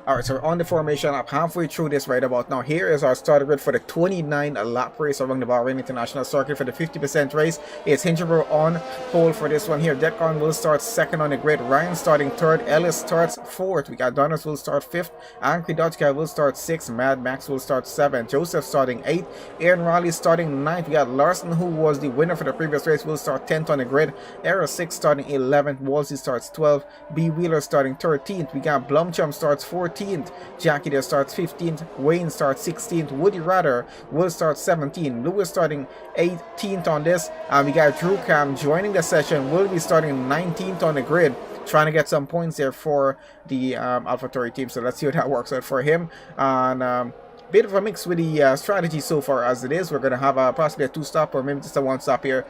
alright, so we're on the formation up halfway through this right about now. Here is our starter grid for the 29 lap race along the Bahrain International Circuit for the 50% race. It's Hingerbro on pole for this one here. Decon will start second on the grid. Ryan starting third. Ellis starts fourth. We got Donners will start fifth. Ankri Dodgka will start sixth. Mad Max will start seventh. Joseph starting eighth. Aaron Raleigh starting ninth. We got Larson, who was the winner for the previous race, will start 10th on the grid. Era 6 starting 11th. Wolsey starts 12th. B Wheeler starting 13th. We got Blumchum starts 14th. Jackie there starts 15th. Wayne starts 16th. Woody Ratter will start 17th. Lewis starting 18th on this. And we got Drew Cam joining the session. Will be starting 19th on the grid, trying to get some points there for the AlphaTauri team. So let's see how that works out for him. And bit of a mix with the strategy so far as it is. We're going to have possibly a 2-stop or maybe just a 1-stop here.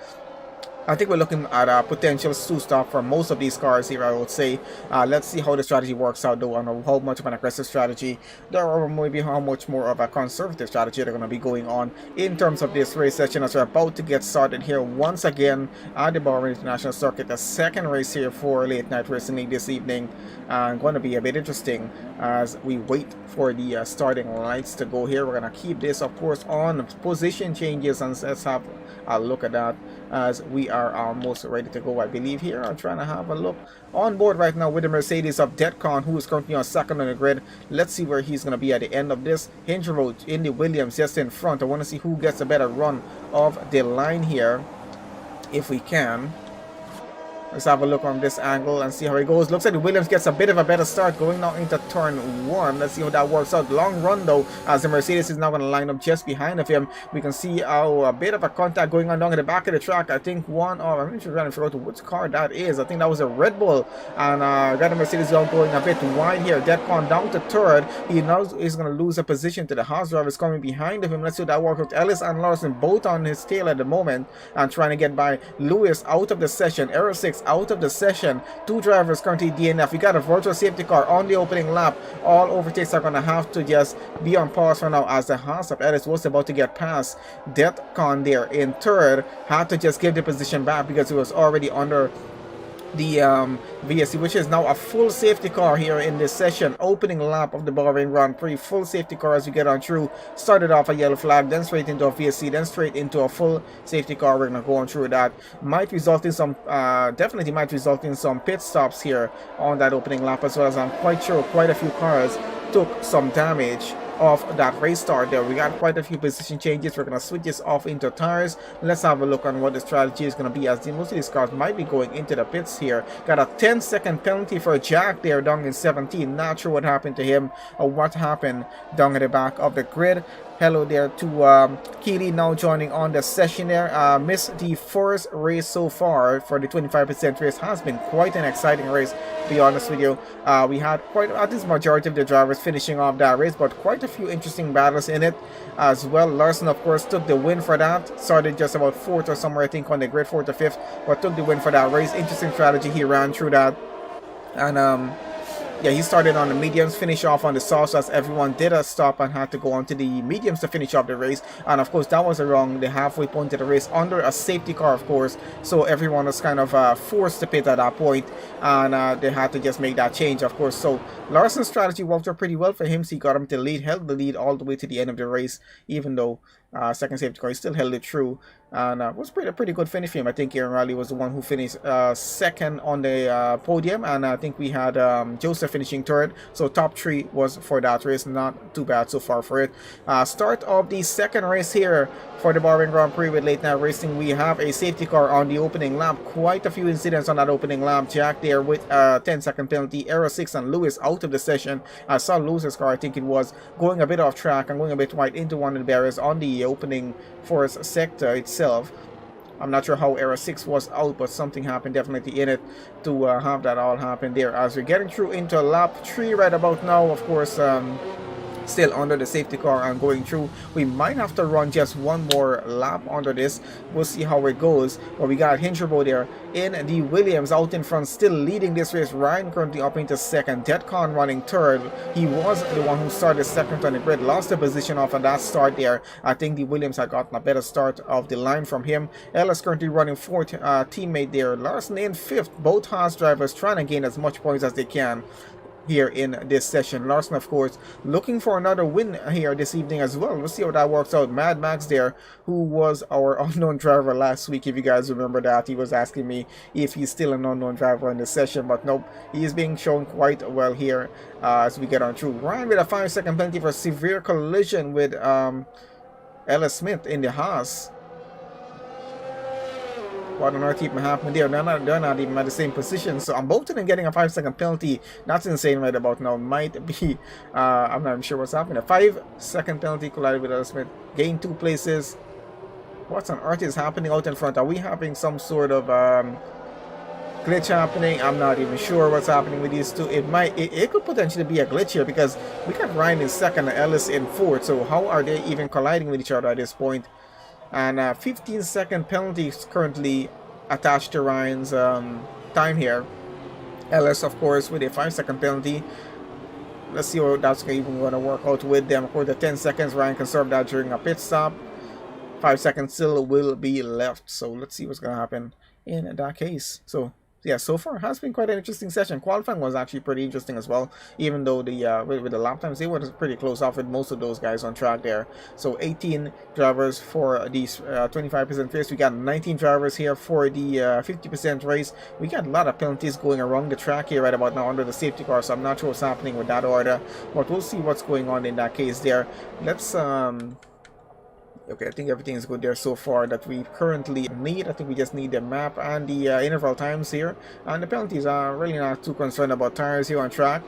I think we're looking at a potential 2-stop for most of these cars here, I would say. Let's see how the strategy works out, though, and how much of an aggressive strategy there, or maybe how much more of a conservative strategy they're going to be going on in terms of this race session as we're about to get started here once again at the Bahrain International Circuit. The second race here for Late Night Racing League this evening. Going to be a bit interesting as we wait for the starting lights to go here. We're going to keep this, of course, on position changes, and let's have a look at that as we are almost ready to go, I believe. Here I'm trying to have a look on board right now with the Mercedes of Detcon, who is currently on second on the grid. Let's see where he's going to be at the end of this. Hinge Road in the Williams just in front. I want to see who gets a better run of the line here if we can. Let's have a look on this angle and see how it goes. Looks like the Williams gets a bit of a better start going now into turn 1. Let's see how that works out. Long run though, as the Mercedes is now going to line up just behind of him. We can see a bit of a contact going on down at the back of the track. I think I'm not sure trying to figure out which car that is. I think that was a Red Bull. And got the Mercedes going a bit wide here. Detcon down to third. He now is going to lose a position to the Haas drivers coming behind of him. Let's see how that works out. Ellis and Larson both on his tail at the moment and trying to get by. Lewis out of the session. Aero 6 out of the session. 2 drivers currently DNF. We got a virtual safety car on the opening lap. All overtakes are going to have to just be on pause for now, as the Haas of Ellis was about to get past Detcon there in third. Had to just give the position back because it was already under the VSC, which is now a full safety car here in this session. Opening lap of the Bahrain Grand Prix. Full safety car as we get on through. Started off a yellow flag, then straight into a VSC, then straight into a full safety car. We're going to go on through that. Might result in some, definitely might result in some pit stops here on that opening lap, as well as I'm quite sure quite a few cars took some damage of that race start there. We got quite a few position changes. We're going to switch this off into tires. Let's have a look on what the strategy is going to be, as most of these cars might be going into the pits here. Got a 10-second penalty for Jack there down in 17. Not sure what happened to him or what happened down at the back of the grid. Hello there to Keely now joining on the session there. Missed the first race so far for the 25% race. Has been quite an exciting race, to be honest with you. We had quite at least majority of the drivers finishing off that race, but quite a few interesting battles in it as well. Larson, of course, took the win for that. Started just about 4th or somewhere, I think, on the grid, 4th or 5th, but took the win for that race. Interesting strategy. He ran through that. And yeah, he started on the mediums, finished off on the softs, as everyone did a stop and had to go on to the mediums to finish off the race. And of course, that was around the halfway point of the race under a safety car, of course. So everyone was kind of forced to pit at that point, and they had to just make that change, of course. So Larson's strategy worked out pretty well for him. So he got him to lead, held the lead all the way to the end of the race, even though second safety car, he still held it true. And it was pretty good finish for him. I think Aaron Riley was the one who finished second on the podium, and I think we had Joseph finishing third. So top 3 was for that race. Not too bad so far for it. Start of the second race here for the Bahrain Grand Prix with Late Night Racing. We have a safety car on the opening lap. Quite a few incidents on that opening lap. Jack there with a 10-second penalty. Aero 6 and Lewis out of the session. I saw Lewis's car, I think it was, going a bit off track and going a bit wide into one of the barriers on the opening force sector itself. I'm not sure how Era 6 was out, but something happened definitely in it to have that all happen there. As we're getting through into lap 3 right about now, of course, still under the safety car and going through. We might have to run just one more lap under this. We'll see how it goes. But we got Hincherbo there in the Williams out in front, still leading this race. Ryan currently up into second. Detcon running third. He was the one who started second on the grid, lost the position off of that start there. I think the Williams had gotten a better start of the line from him. Ellis currently running fourth, teammate there. Larson in fifth. Both Haas drivers trying to gain as much points as they can here in this session. Larson, of course, looking for another win here this evening as well. We'll see how that works out. Mad Max there, who was our unknown driver last week, if you guys remember that. He was asking me if he's still an unknown driver in this session, but nope, he is being shown quite well here as we get on through. Ryan with a 5-second penalty for severe collision with Ellis Smith in the Haas. What on earth even happened there? They're not even at the same position. So I'm both of them getting a 5-second penalty. That's insane right about now. Might be, I'm not even sure what's happening. A 5-second penalty collided with Ellis Smith. Gained 2 places. What on earth is happening out in front? Are we having some sort of glitch happening? I'm not even sure what's happening with these two. It could potentially be a glitch here because we got Ryan in second and Ellis in fourth. So how are they even colliding with each other at this point? And 15-second penalty is currently attached to Ryan's time here. Ellis, of course, with a 5-second penalty. Let's see how that's even going to work out with them. Of course, the 10 seconds, Ryan can serve that during a pit stop. 5 seconds still will be left. So let's see what's going to happen in that case. So yeah, so far has been quite an interesting session. Qualifying was actually pretty interesting as well, even though the with the lap times, they were pretty close off with most of those guys on track there. So 18 drivers for these 25% race. We got 19 drivers here for the 50% race. We got a lot of penalties going around the track here right about now under the safety car, so I'm not sure what's happening with that order, but we'll see what's going on in that case there. Let's okay, I think everything is good there so far that we currently need. I think we just need the map and the interval times here. And the penalties are really not too concerned about tires here on track.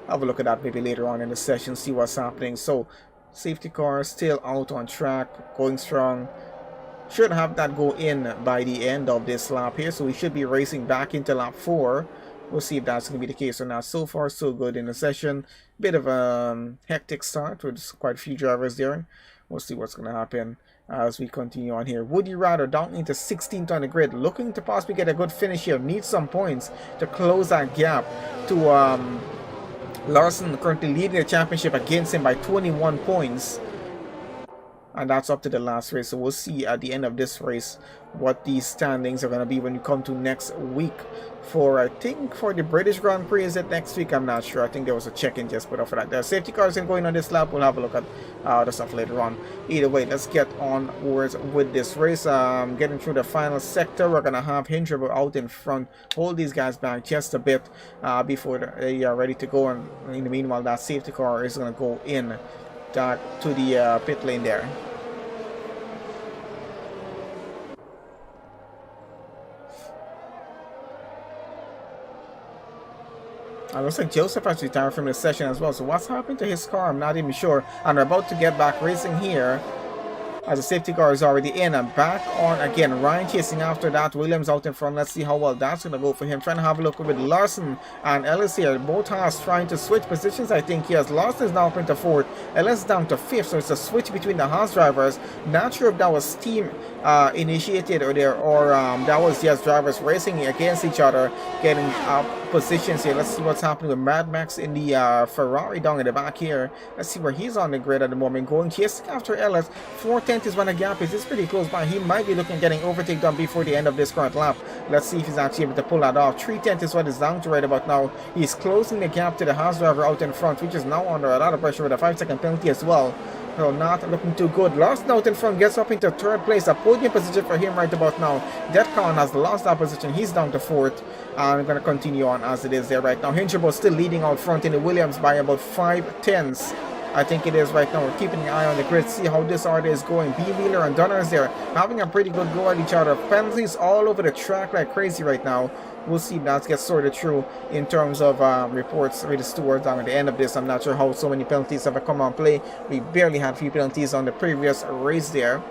Have a look at that maybe later on in the session, see what's happening. So, safety car still out on track, going strong. Should have that go in by the end of this lap here. So we should be racing back into lap 4. We'll see if that's going to be the case or not. So far, so good in the session. Bit of a hectic start with quite a few drivers there. We'll see what's going to happen as we continue on here. Would you rather down into 16th on the grid, looking to possibly get a good finish here, need some points to close that gap to Larson, currently leading the championship against him by 21 points. And that's up to the last race. So we'll see at the end of this race what these standings are going to be when we come to next week. For, I think, for the British Grand Prix, is it next week? I'm not sure. I think there was a check-in just put up for that. The safety cars are going on this lap. We'll have a look at the stuff later on. Either way, let's get onwards with this race. Getting through the final sector, we're going to have Hinderburg out in front. Hold these guys back just a bit before they are ready to go. And in the meanwhile, that safety car is going to go in to the pit lane there. It looks like Joseph has retired from the session as well. So what's happened to his car? I'm not even sure. And we're about to get back racing here as the safety car is already in and back on again. Ryan chasing after that. Williams out in front. Let's see how well that's going to go for him. Trying to have a look with Larson and Ellis here. Both Haas trying to switch positions, I think. Yes, Larson is now up into fourth. Ellis down to fifth. So it's a switch between the Haas drivers. Not sure if that was team initiated or that was just drivers racing against each other, getting positions here. Let's see what's happening with Mad Max in the Ferrari down in the back here. Let's see where he's on the grid at the moment, going chasing after Ellis. 4/10 is when the gap is. It's pretty close by. He might be looking at getting overtaken before the end of this current lap. Let's see if he's actually able to pull that off. 3/10 is what is down to right about now. He's closing the gap to the Haas driver out in front, which is now under a lot of pressure with a 5-second penalty as well. So not looking too good. Larson out in front gets up into third place. A podium position for him right about now. Detcon has lost that position. He's down to fourth. And we're going to continue on as it is there right now. Hincherbo still leading out front in the Williams by about 5/10. I think it is right now. We're keeping an eye on the grid, see how this order is going. B. Wheeler and Dunner is there, having a pretty good go at each other. Penalties all over the track like crazy right now. We'll see if that gets sorted through in terms of reports with the stewards down at the end of this. I'm not sure how so many penalties have come on play. We barely had 3 penalties on the previous race there.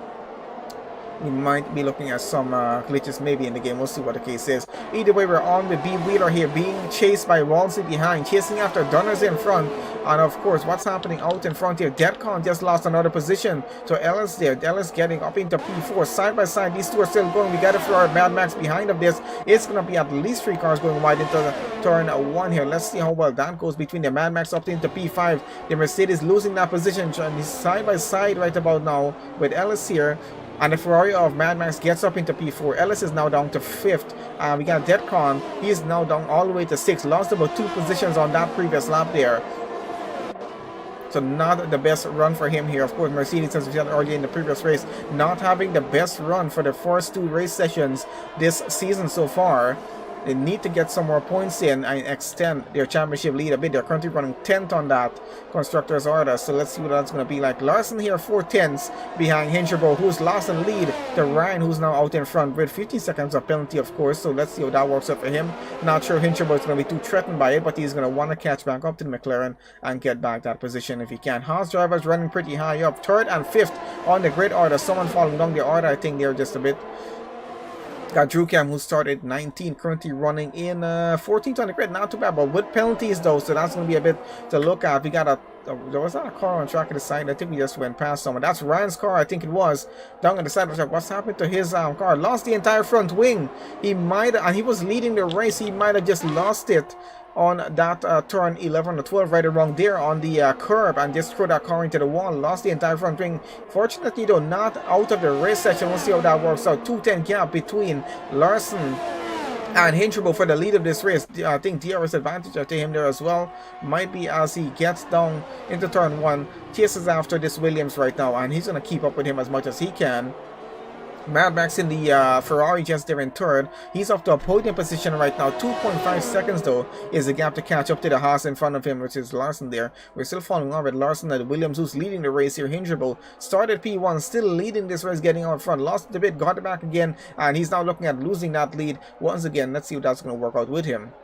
we might be looking at some glitches maybe in the game. We'll see what the case is. Either way, we're on with B Wheeler here, being chased by Walsey behind, chasing after Dunners in front. And of course, what's happening out in front here? Deadcon just lost another position. So Ellis there. Ellis getting up into P4. Side by side, these two are still going. We got it for our Mad Max behind of this. It's going to be at least 3 cars going wide into the turn 1 here. Let's see how well that goes between the Mad Max up into P5. The Mercedes losing that position. Side by side right about now with Ellis here. And the Ferrari of Mad Max gets up into P4. Ellis is now down to 5th. We got Deadcon. He's now down all the way to 6th. Lost about 2 positions on that previous lap there. So not the best run for him here. Of course, Mercedes, as we said earlier in the previous race, not having the best run for the first 2 race sessions this season so far. They need to get some more points in and extend their championship lead a bit. They're currently running 10th on that constructors order. So let's see what that's going to be like. Larson here 4/10 behind Hinchabo, who's lost in lead to Ryan, who's now out in front with 15 seconds of penalty, of course. So let's see how that works out for him. Not sure Hinchabo is going to be too threatened by it, but he's going to want to catch back up to the McLaren and get back that position if he can. Haas drivers running pretty high up. 3rd and 5th on the grid order. Someone falling down the order. I think they're just a bit. Got Drew Cam, who started 19, currently running in 14th on the grid. Not too bad, but with penalties though, so that's going to be a bit to look at. We got a there was not a car on track at the side. I think we just went past someone. That's Ryan's car, I think it was, down on the side of the track. What's happened to his car? Lost the entire front wing. He might, and he was leading the race. He might have just lost it on that turn 11 or 12 right around there on the curb and just threw that car into the wall. Lost the entire front wing. Fortunately though, not out of the race section. We'll see how that works out. 2:10 gap between Larson and Hinchabo for the lead of this race. I think DRS advantage to him there as well. Might be as he gets down into turn 1. Chases after this Williams right now, and he's going to keep up with him as much as he can. Mad Max in the Ferrari just there in 3rd. He's up to a podium position right now. 2.5 seconds though is the gap to catch up to the Haas in front of him, which is Larson there. We're still following on with Larson and Williams, who's leading the race here. Hinchabo started P1, still leading this race, getting out front. Lost the bit, got it back again, and he's now looking at losing that lead once again. Let's see if that's going to work out with him,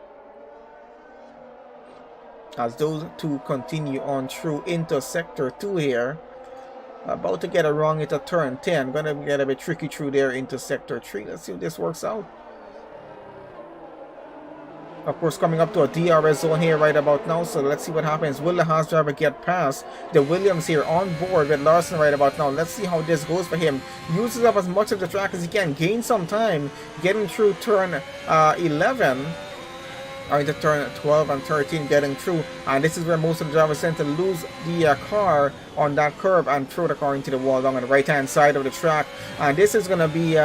as those two continue on through into sector 2 here. About to get it wrong into turn 10. Gonna get a bit tricky through there into sector 3. Let's see if this works out. Of course, coming up to a DRS zone here right about now. So let's see what happens. Will the Haas driver get past the Williams here on board with Larson right about now? Let's see how this goes for him. Uses up as much of the track as he can. Gain some time getting through turn 11. Into turn 12 and 13 getting through, and this is where most of the drivers tend to lose the car on that curve and throw the car into the wall along on the right hand side of the track. And this is going to be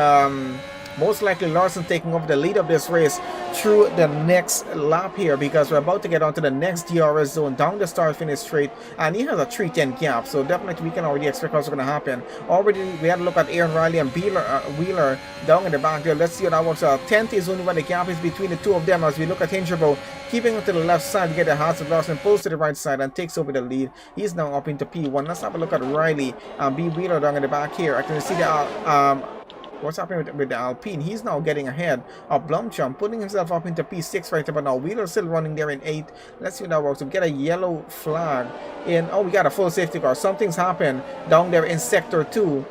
most likely Larson taking over the lead of this race through the next lap here, because we're about to get onto the next DRS zone down the start finish straight, and he has a 3:10 gap, so definitely we can already expect what's going to happen. Already we had to look at Aaron Riley and Wheeler down in the back there. Let's see how that works out. 10th is only where the gap is between the two of them, as we look at Hinchabo keeping it to the left side to get the Haas of Larson, pulls to the right side and takes over the lead. He's now up into P1. Let's have a look at Riley and B Wheeler down in the back here. I can see the what's happening with the Alpine. He's now getting ahead of Blomkamp, putting himself up into P6 right about now. Wheeler still running there in 8th. Let's see how that works. We get a yellow flag in. Oh, we got a full safety car. Something's happened down there in sector 2.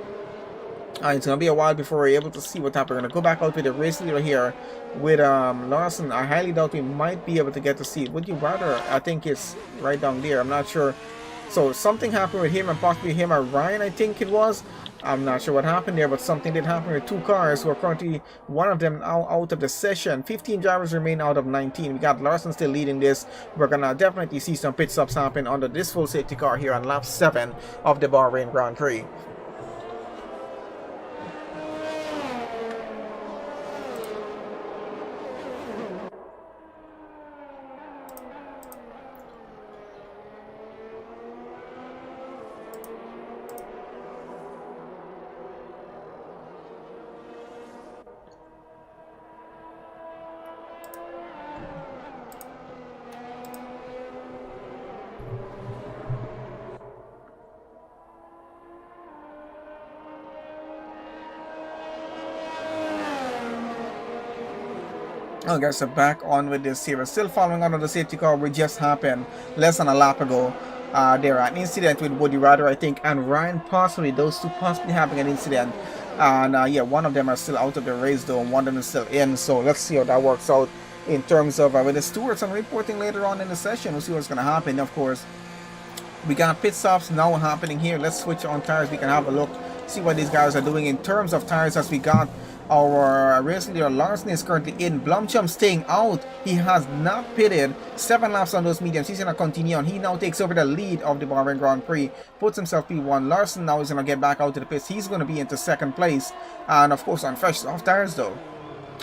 It's going to be a while before we're able to see what happened. We're going to go back out with the race leader here with Larson. I highly doubt we might be able to get to see it. Would you rather? I think it's right down there. I'm not sure. So something happened with him and possibly him or Ryan, I think it was. I'm not sure what happened there, but something did happen with 2 cars who are currently, one of them now out of the session. 15 drivers remain out of 19. We got Larson still leading this. We're going to definitely see some pit stops happen under this full safety car here on lap 7 of the Bahrain Grand Prix. Oh guys, so back on with this here. We're still following on the safety car, which just happened less than a lap ago. There an incident with Woody Ryder, I think, and Ryan possibly, those two possibly having an incident And yeah, one of them are still out of the race though, and one of them is still in. So let's see how that works out in terms of with the stewards and reporting later on in the session. We'll see what's going to happen. Of course, we got pit stops now happening here. Let's switch on tires. We can have a look, see what these guys are doing in terms of tires. As we got our race leader Larson is currently in. Blumchum staying out. He has not pitted. 7 laps on those mediums. He's going to continue on. He now takes over the lead of the Bahrain Grand Prix. Puts himself P1. Larson now is going to get back out to the pits. He's going to be into 2nd place. And of course on fresh soft tires though.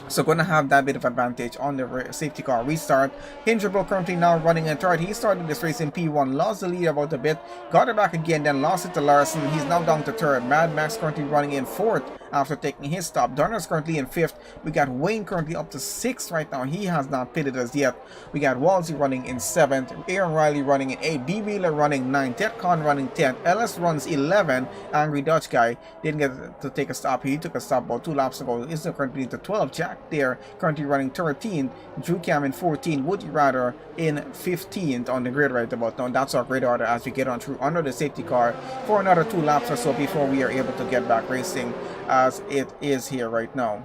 So going to have that bit of advantage on the safety car restart. Hinderburg currently now running in 3rd. He started this race in P1, lost the lead about a bit, got it back again, then lost it to Larson. He's now down to 3rd. Mad Max currently running in 4th after taking his stop. Donner's currently in 5th. We got Wayne currently up to 6th right now. He has not pitted as yet. We got Walsey running in 7th. Aaron Riley running in 8th. B. Wheeler running 9th. Ted Con running 10th. LS runs 11. Angry Dutch guy didn't get to take a stop. He took a stop about 2 laps ago. He's currently into 12th. Jack there currently running 13th. Drew Cam in 14th. Woody Ryder in 15th on the grid right about now. That's our grid order as we get on through under the safety car for another 2 laps or so before we are able to get back racing as it is here right now.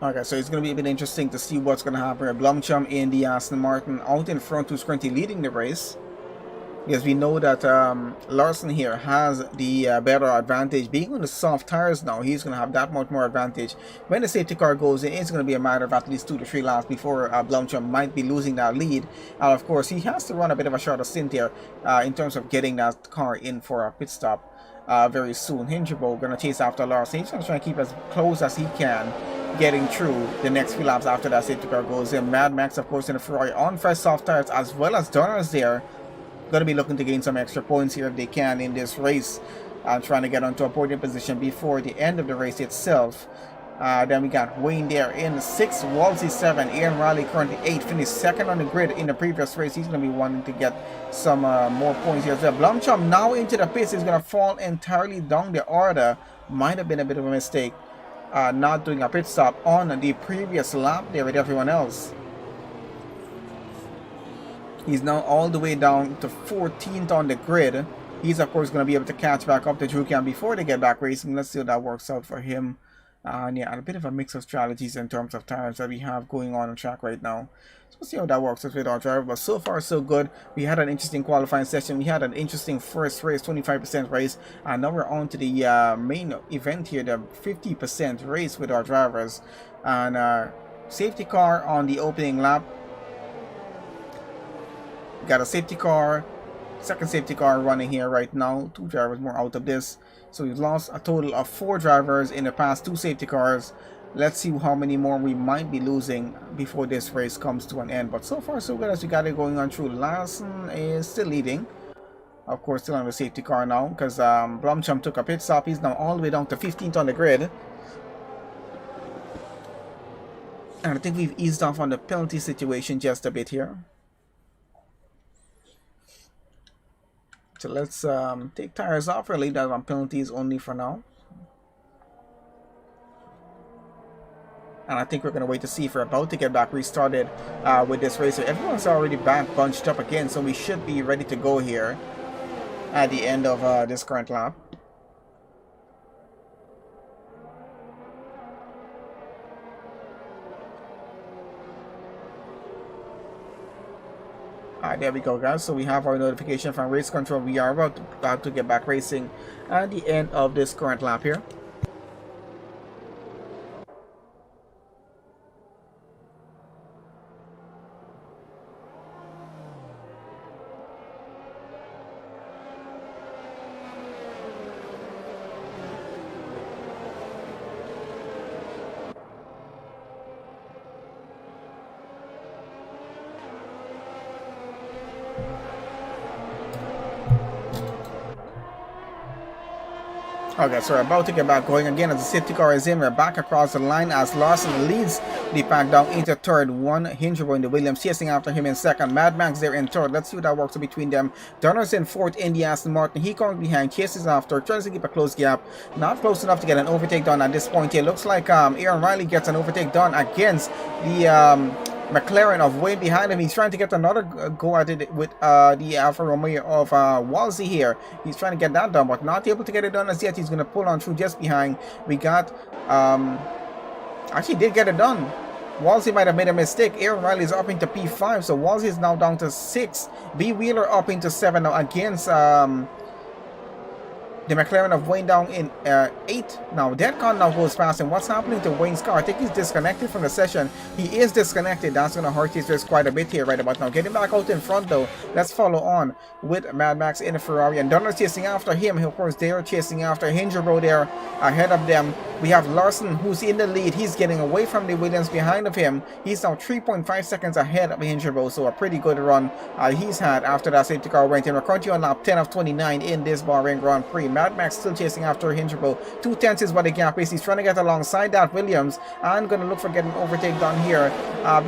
Okay, so it's going to be a bit interesting to see what's going to happen. Blumchum in the Aston Martin out in front, who's currently leading the race. Because we know that Larson here has the better advantage. Being on the soft tires now, he's going to have that much more advantage. When the safety car goes in, it's going to be a matter of at least 2 to 3 laps before Blumchum might be losing that lead. And of course, he has to run a bit of a shorter stint here in terms of getting that car in for a pit stop very soon. Hinderburg going to chase after Larson. He's going to try to keep as close as he can, getting through the next few laps after that safety car goes in. Mad Max, of course, in the Ferrari on fresh soft tires, as well as Donner's there. Going to be looking to gain some extra points here if they can in this race. Trying to get onto a podium position before the end of the race itself. Then we got Wayne there in 6th, Walsey 7, Aaron Riley currently 8th, finished 2nd on the grid in the previous race. He's going to be wanting to get some more points here as well. Blumchum now into the pits. He's going to fall entirely down the order. Might have been a bit of a mistake not doing a pit stop on the previous lap there with everyone else. He's now all the way down to 14th on the grid. He's of course going to be able to catch back up to Drew Cam before they get back racing. Let's see how that works out for him. And yeah, a bit of a mix of strategies in terms of tires that we have going on track right now. So we'll see how that works with our driver. But so far so good. We had an interesting qualifying session. We had an interesting first race, 25% race. And now we're on to the main event here, the 50% race with our drivers. And safety car on the opening lap. We got a safety car, second safety car running here right now. 2 drivers more out of this. So we've lost a total of 4 drivers in the past 2 safety cars. Let's see how many more we might be losing before this race comes to an end. But so far so good as we got it going on through. Larson is still leading. Of course, still on the safety car now because Blumchum took a pit stop. He's now all the way down to 15th on the grid. And I think we've eased off on the penalty situation just a bit here. So let's take tires off or leave that on penalties only for now. And I think we're going to wait to see if we're about to get back restarted with this race. So everyone's already back bunched up again, so we should be ready to go here at the end of this current lap. Alright, there we go guys. So we have our notification from race control. We are about to get back racing at the end of this current lap here. Okay, so we're about to get back going again as the safety car is in. We're back across the line as Larson leads the pack down into third. One Hingerbo in the Williams chasing after him in second. Mad Max there in third. Let's see what that works between them. Donner's in fourth in the Aston Martin. He comes behind, chases after, tries to keep a close gap. Not close enough to get an overtake done at this point here. Looks like Aaron Riley gets an overtake done against the McLaren of Wayne behind him. He's trying to get another go at it with the Alfa Romeo of Walsey here. He's trying to get that done, but not able to get it done as yet. He's going to pull on through just behind. We got, actually did get it done. Walsey might have made a mistake. Aaron Riley is up into P5, so Walsey is now down to 6. B. Wheeler up into 7 now against the McLaren of Wayne down in 8. Now, Deadcon now goes past him. What's happening to Wayne's car? I think he's disconnected from the session. He is disconnected. That's going to hurt his race quite a bit here right about now. Getting back out in front, though. Let's follow on with Mad Max in a Ferrari. And Donner's chasing after him. Of course, they are chasing after Hingerbo there ahead of them. We have Larson, who's in the lead. He's getting away from the Williams behind of him. He's now 3.5 seconds ahead of Hingerbo. So a pretty good run he's had after that safety car went in. We're currently on lap 10 of 29 in this Bahrain Grand Prix. Mad Max still chasing after Hingerbo. 2/10 is what the gap is. He's trying to get alongside that Williams and going to look for getting overtake done here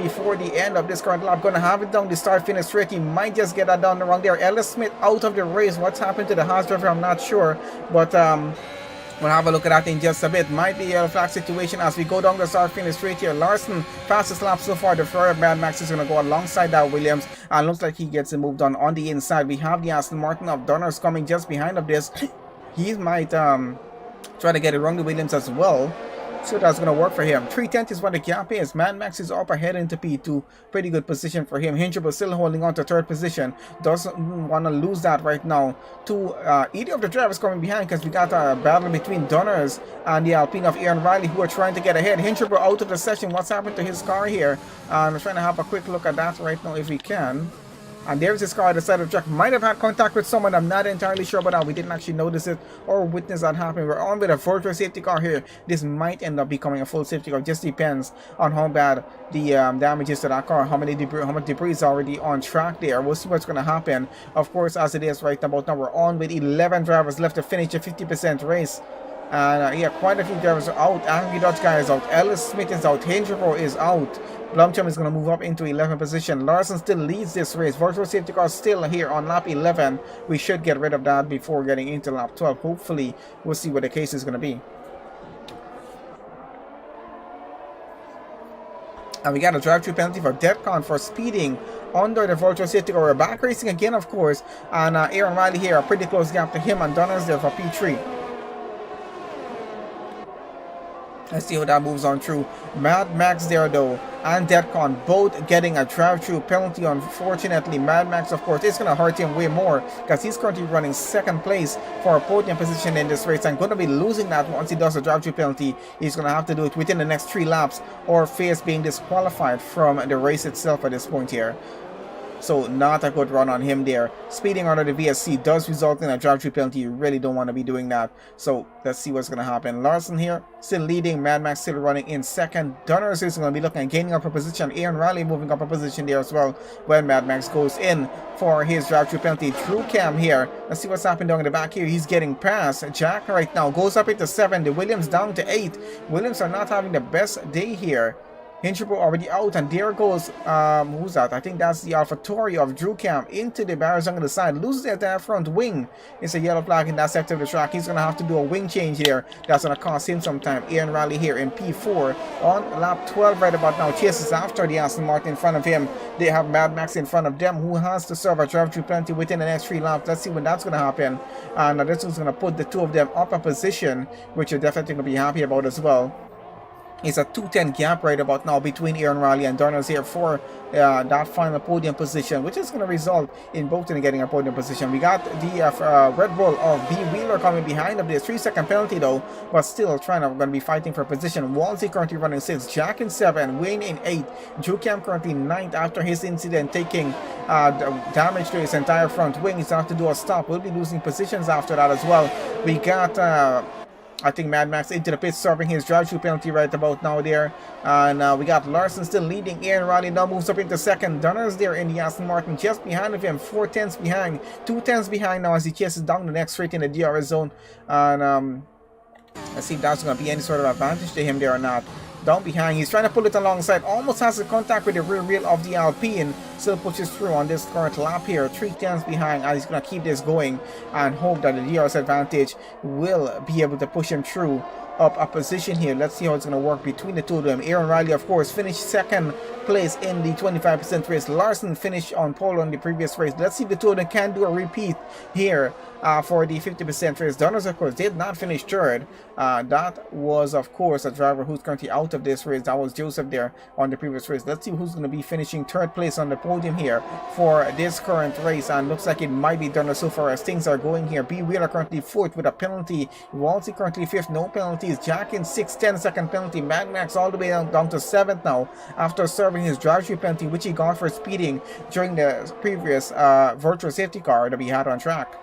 before the end of this current lap. Going to have it down the start finish straight. He might just get that down the wrong there. Ellis Smith out of the race. What's happened to the Haas driver? I'm not sure, but we'll have a look at that in just a bit. Might be a flag situation as we go down the start finish straight here. Larson, fastest lap so far. The Ferrari Mad Max is going to go alongside that Williams. And looks like he gets it moved on the inside. We have the Aston Martin of Donner's coming just behind of this. He might try to get it wrong to Williams as well. So that's going to work for him. 3/10 is what the gap is. Mad Max is up ahead into P2. Pretty good position for him. Hingerbo still holding on to third position. Doesn't want to lose that right now to either of the drivers coming behind, because we got a battle between Donner's and the Alpine of Aaron Riley, who are trying to get ahead. Hingerbo out of the session. What's happened to his car here? We're trying to have a quick look at that right now if we can. And there's his car at the side of the track. Might have had contact with someone. I'm not entirely sure about that. We didn't actually notice it or witness that happen. We're on with a virtual safety car here. This might end up becoming a full safety car. Just depends on how bad the damage is to that car. How much debris is already on track there. We'll see what's going to happen. Of course, as it is right about now, we're on with 11 drivers left to finish a 50% race. And yeah, quite a few drivers are out. Angry Dutch guy is out. Ellis Smith is out. Hingerbo is out. Blumchum is going to move up into 11th position. Larson still leads this race. Virtual safety car still here on lap 11. We should get rid of that before getting into lap 12. Hopefully, we'll see what the case is going to be. And we got a drive-through penalty for Deadcon for speeding under the virtual safety car. We're back racing again, of course. And Aaron Riley here, a pretty close gap to him. And Donner's there for P3. Let's see how that moves on through. Mad Max there though and Deadcon both getting a drive-through penalty. Unfortunately, Mad Max, of course, is going to hurt him way more because he's currently running second place for a podium position in this race and going to be losing that once he does a drive-through penalty. He's going to have to do it within the next 3 laps or face being disqualified from the race itself at this point here. So not a good run on him there. Speeding under the VSC does result in a drive-through penalty. You really don't want to be doing that. So let's see what's going to happen. Larson here still leading. Mad Max still running in second. Donner's is going to be looking at gaining up a position. Aaron Riley moving up a position there as well when Mad Max goes in for his drive-through penalty. Drew Cam here. Let's see what's happening down in the back here. He's getting past Jack right now. Goes up into 7. The Williams down to 8. Williams are not having the best day here. Hingerbo already out, and there goes who's that? I think that's the AlphaTauri of Drew Cam into the barriers on the side, loses the entire front wing. It's a yellow flag in that sector of the track. He's gonna have to do a wing change here. That's gonna cost him some time. Aaron Riley here in P4 on lap 12 right about now. Chases after the Aston Martin in front of him. They have Mad Max in front of them, who has to serve a drive-through penalty within the next 3 laps. Let's see when that's gonna happen. And this is gonna put the 2 of them up a position, which you're definitely gonna be happy about as well. It's a 2:10 gap right about now between Aaron Riley and Donner's here for that final podium position, which is going to result in both in getting a podium position. We got the Red Bull of B. Wheeler coming behind of this 3-second penalty though, but still going to be fighting for position. Walsey currently running 6, Jack in 7, Wayne in 8, Drew Cam currently 9th after his incident taking damage to his entire front wing. He's going to have to do a stop. We'll be losing positions after that as well. We got I think Mad Max into the pit serving his drive-through penalty right about now there. And we got Larson still leading. Aaron Riley now moves up into second. Donner's there in the Aston Martin just behind of him. 4 tenths behind. 2 tenths behind now as he chases down the next straight in the DRS zone. And Let's see if that's going to be any sort of advantage to him there or not. Down behind, he's trying to pull it alongside, almost has a contact with the rear wheel of the Alpine, still pushes through on this current lap here, 3 tenths behind, and he's going to keep this going and hope that the DRS advantage will be able to push him through up a position here. Let's see how it's going to work between the two of them. Aaron Riley, of course, finished second place in the 25% race. Larson finished on pole on the previous race. Let's see if the two of them can do a repeat here for the 50% race. Donners, of course, did not finish third. That was, of course, a driver who's currently out of this race. That was Joseph there on the previous race. Let's see who's going to be finishing third place on the podium here for this current race. And looks like it might be Donners so far as things are going here. B. Wheeler currently fourth with a penalty. Walsey currently fifth, no penalties. Jack in 6th, 10-second penalty. Mad Max all the way down to 7th now after serving his drive-through penalty, which he got for speeding during the previous virtual safety car that we had on track.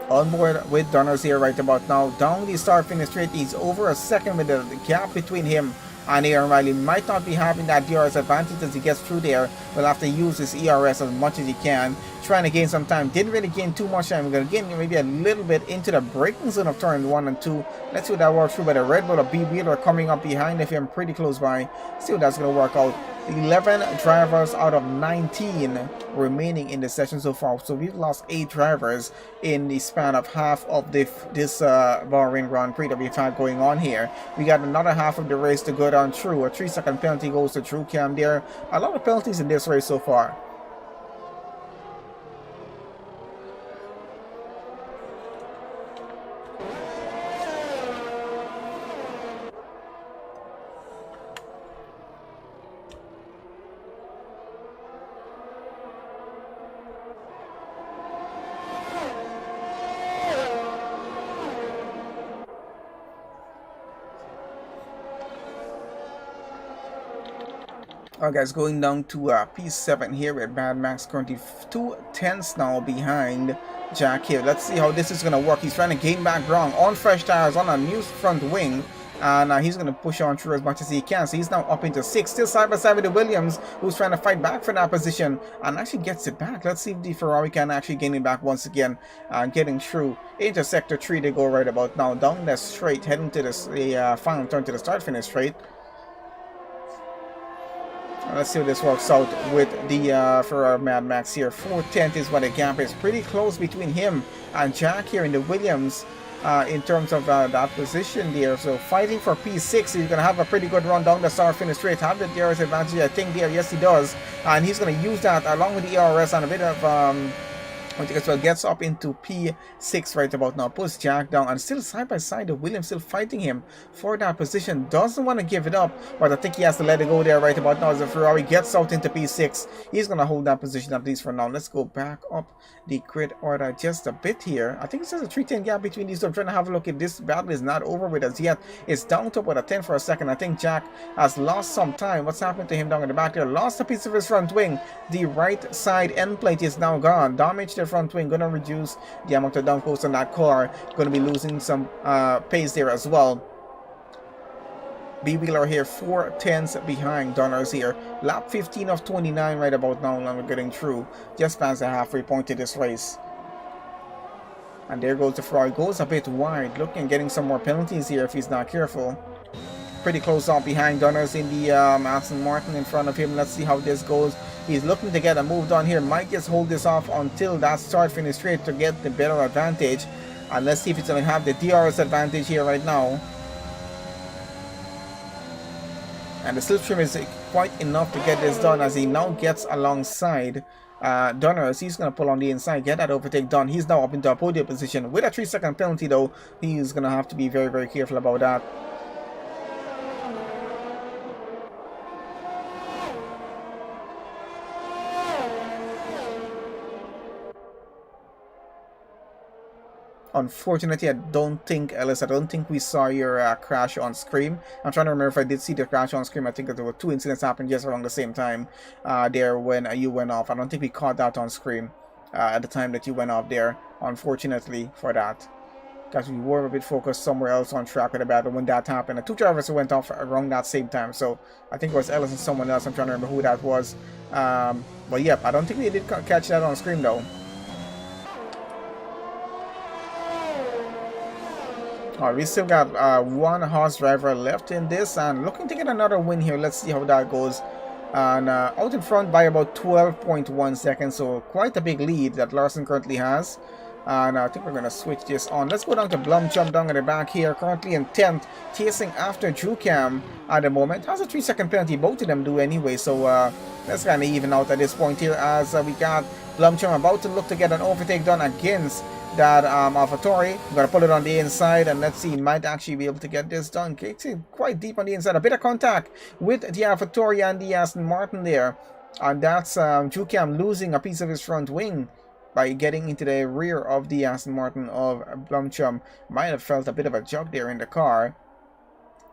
On board with Donners here right about now. Down the start finish straight, he's over a second with the gap between him and Aaron Riley. Might not be having that DRS advantage as he gets through there. Will have to use his ERS as much as he can, trying to gain some time. Didn't really gain too much time. We're going to get maybe a little bit into the braking zone of turn 1 and 2. Let's see what that works through. But the Red Bull of B. Wheeler coming up behind of him pretty close by. See what that's going to work out. 11 drivers out of 19 remaining in the session so far. So we've lost 8 drivers in the span of half of this Bahrain Grand Prix that we've had going on here. We got another half of the race to go down through. A 3-second penalty goes to True Cam there. A lot of penalties in this race so far. Alright guys, going down to P7 here with Mad Max currently 2 tenths now behind Jack here. Let's see how this is going to work. He's trying to gain back ground on fresh tires on a new front wing. And he's going to push on through as much as he can. So he's now up into 6th. Still side by side with the Williams, who's trying to fight back for that position. And actually gets it back. Let's see if the Ferrari can actually gain it back once again. Getting through into sector 3 they go right about now. Down the straight, heading to the final turn to the start-finish straight. Let's see how this works out with the Ferrari Mad Max here. 4/10 is what the gap is. Pretty close between him and Jack here in the Williams in terms of that position there. So fighting for P6. He's going to have a pretty good run down the start finish straight. Have the DRS advantage, I think, there. Yes, he does. And he's going to use that along with the ERS and a bit of as well, gets up into P6 right about now, puts Jack down, and still side by side, the Williams still fighting him for that position. Doesn't want to give it up, but I think he has to let it go there right about now as the Ferrari gets out into P6. He's going to hold that position at least for now. Let's go back up the grid order just a bit here. I think it's just a 310 gap between these two. I'm trying to have a look if this battle is not over with us yet. It's down to about a 10 for a second. I think Jack has lost some time. What's happened to him down in the back there? Lost a piece of his front wing. The right side end plate is now gone. Damage the front wing, gonna reduce the amount of downforce on that car. Gonna be losing some pace there as well. B Wheeler here 4/10 behind Donners here. Lap 15 of 29 right about now, and we're getting through just past the halfway point to this race. And there goes the Ferrari, goes a bit wide, looking getting some more penalties here if he's not careful. Pretty close up behind Donners in the Aston Martin in front of him. Let's see how this goes. He's looking to get a move done here. Might just hold this off until that start finish straight to get the better advantage. And let's see if it's going to have the DRS advantage here right now. And the slipstream is quite enough to get this done as he now gets alongside Donners. He's going to pull on the inside, get that overtake done. He's now up into a podium position. With a 3-second penalty though, he's going to have to be very, very careful about that. Unfortunately, I don't think, Ellis, I don't think we saw your crash on screen. I'm trying to remember if I did see the crash on screen. I think that there were 2 incidents happening just around the same time there when you went off. I don't think we caught that on screen at the time that you went off there, unfortunately for that. because we were a bit focused somewhere else on track of the battle when that happened. And two drivers went off around that same time, so I think it was Ellis and someone else. I'm trying to remember who that was. But yep, I don't think they did catch that on screen though. Alright, we still got one horse driver left in this, and looking to get another win here. Let's see how that goes. And out in front by about 12.1 seconds, so quite a big lead that Larson currently has. And I think we're going to switch this on. Let's go down to Blumchum down at the back here, currently in 10th, chasing after Drewcam at the moment. Has a 3-second penalty, both of them do anyway, so let's kind of even out at this point here, as we got Blumchum about to look to get an overtake done against that AlphaTauri. I'm going to put it on the inside, and let's see, he might actually be able to get this done. It's quite deep on the inside. A bit of contact with the AlphaTauri and the Aston Martin there, and that's Drewcam losing a piece of his front wing by getting into the rear of the Aston Martin of Blumchum. Might have felt a bit of a jog there in the car,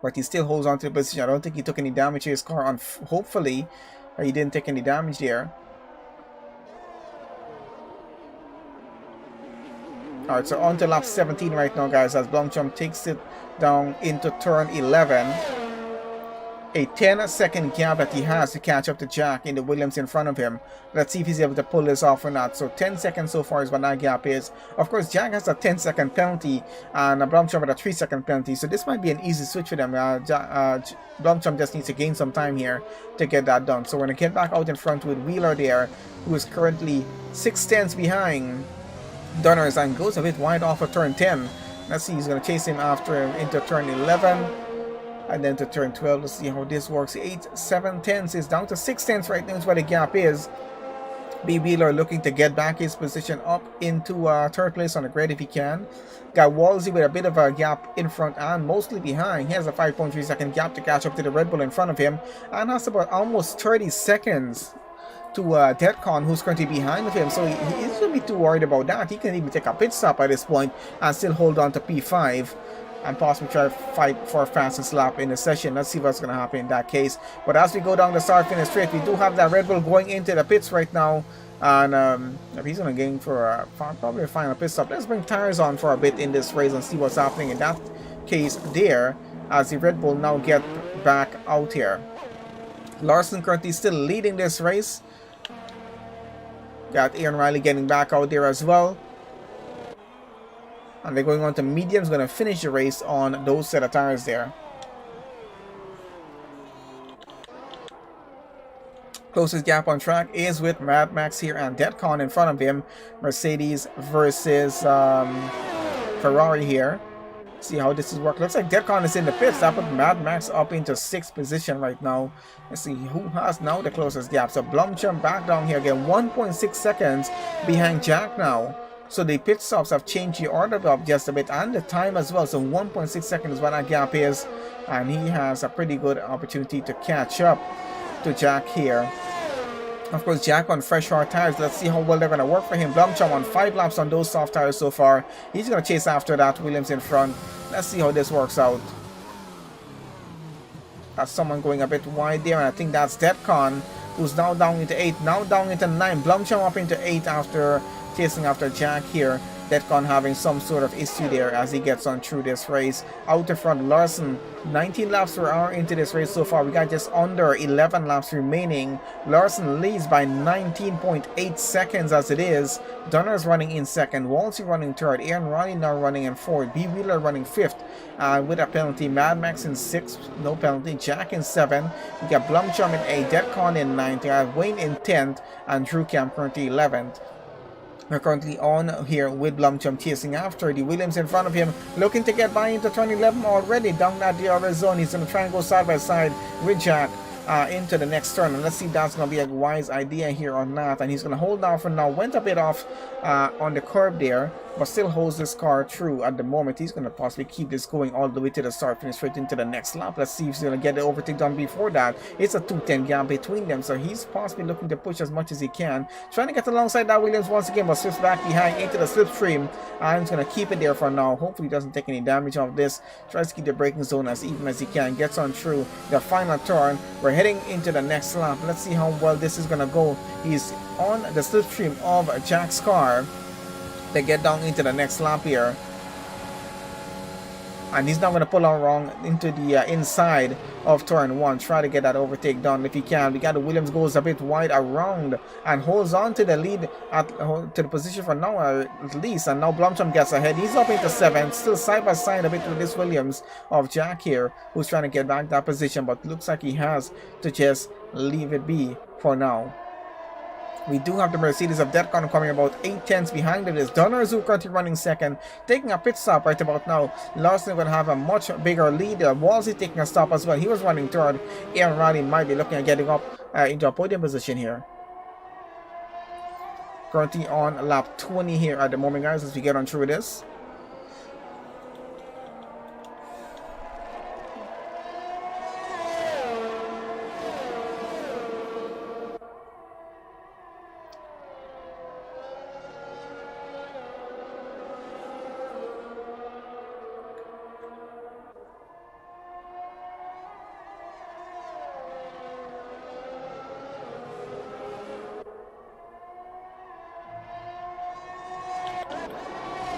but he still holds on to the position. I don't think he took any damage to his car. Hopefully, he didn't take any damage there. Alright, so on to lap 17 right now, guys, as Blumchum takes it down into turn 11. A 10-second gap that he has to catch up to Jack in the Williams in front of him. Let's see if he's able to pull this off or not. So 10 seconds so far is what that gap is. Of course, Jack has a 10-second penalty and Blumchum with a 3-second penalty. So this might be an easy switch for them. Blumchum just needs to gain some time here to get that done. So we're going to get back out in front with Wheeler there, who is currently 6 tenths behind Dunners and goes a bit wide off of turn 10. Let's see, he's going to chase him after him into turn 11. And then to turn 12, let's see how this works. 8, 7 tenths is down to 6 tenths right now is where the gap is. B. Wheeler looking to get back his position up into third place on the grid if he can. Got Wolsey with a bit of a gap in front and mostly behind. He has a 5.3 second gap to catch up to the Red Bull in front of him. And that's about almost 30 seconds to Detcon, who's currently behind of him. So he isn't be too worried about that. He can even take a pit stop at this point and still hold on to P5. And possibly try to fight for a fastest lap in the session. Let's see what's going to happen in that case. But as we go down the start finish straight, we do have that Red Bull going into the pits right now. And he's going to gain for probably a final pit stop. Let's bring tires on for a bit in this race and see what's happening in that case there, as the Red Bull now get back out here. Larson currently still leading this race. Got Aaron Riley getting back out there as well. And they're going on to mediums, going to finish the race on those set of tires there. Closest gap on track is with Mad Max here and Detcon in front of him. Mercedes versus Ferrari here. See how this is working. Looks like Detcon is in the pits. That put Mad Max up into 6th position right now. Let's see who has now the closest gap. So Blumchum back down here again, 1.6 seconds behind Jack now. So the pit stops have changed the order up just a bit and the time as well. So 1.6 seconds is what that gap is. And he has a pretty good opportunity to catch up to Jack here. Of course, Jack on fresh hard tires. Let's see how well they're going to work for him. Blumchum on 5 laps on those soft tires so far. He's going to chase after that. Williams in front. Let's see how this works out. That's someone going a bit wide there. And I think that's Detcon, who's now down into 8. Now down into 9. Blumchum up into 8 after chasing after Jack here. Detcon having some sort of issue there as he gets on through this race. Out in front, Larson, 19 laps per hour into this race so far. We got just under 11 laps remaining. Larson leads by 19.8 seconds as it is. Dunner's running in second. Wolsey running third. Aaron Riley now running in fourth. B. Wheeler running fifth with a penalty. Mad Max in sixth. No penalty. Jack in seventh. We got Blumchum in eighth. Detcon in ninth. We have Wayne in 10th. And Drew Camp currently 11th. We're currently on here with Blumchum chasing after the Williams in front of him, looking to get by into turn 11 already down at the other zone. He's going to try and go side by side with Jack into the next turn, and let's see if that's going to be a wise idea here or not. And he's going to hold down for now. Went a bit off on the curb there, but still holds this car true at the moment. He's going to possibly keep this going all the way to the start finish straight into the next lap. Let's see if he's going to get the overtake done before that. It's a 2:10 gap between them, so he's possibly looking to push as much as he can, trying to get alongside that Williams once again, but slips back behind into the slipstream. And he's going to keep it there for now. Hopefully he doesn't take any damage off this. Tries to keep the braking zone as even as he can. Gets on through the final turn. We're heading into the next lap. Let's see how well this is going to go. He's on the slipstream of Jack's car. They get down into the next lap here. And he's not going to pull out wrong into the inside of turn 1. Try to get that overtake done if he can. We got the Williams goes a bit wide around and holds on to the lead to the position for now at least. And now Blomstrom gets ahead. He's up into 7. Still side by side a bit with this Williams of Jack here, who's trying to get back that position. But looks like he has to just leave it be for now. We do have the Mercedes of Deathcon coming about 8 tenths behind it. Is Donner Zoo currently running second, taking a pit stop right about now. Larson going to have a much bigger lead. Walsey taking a stop as well. He was running third. Aaron Riley might be looking at getting up into a podium position here. Currently on lap 20 here at the moment, guys, as we get on through this.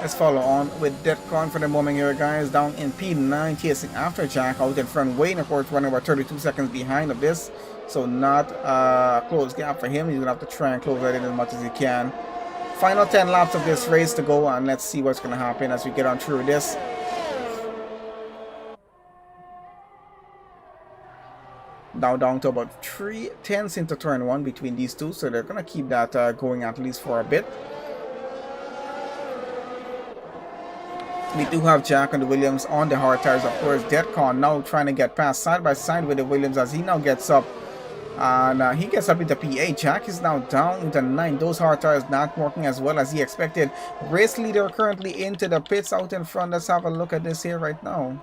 Let's follow on with Deathcon for the moment here, guys. Down in P9, chasing after Jack out in front. Wayne, of course, running about 32 seconds behind of this. So not a close gap for him. He's going to have to try and close that in as much as he can. Final 10 laps of this race to go, and let's see what's going to happen as we get on through this. Now down to about 3 tenths into turn 1 between these two. So they're going to keep that going at least for a bit. We do have Jack and the Williams on the hard tires, of course. Deathcon now trying to get past side by side with the Williams as he now gets up. And he gets up into P8. Jack is now down into 9. Those hard tires not working as well as he expected. Race leader currently into the pits out in front. Let's have a look at this here right now.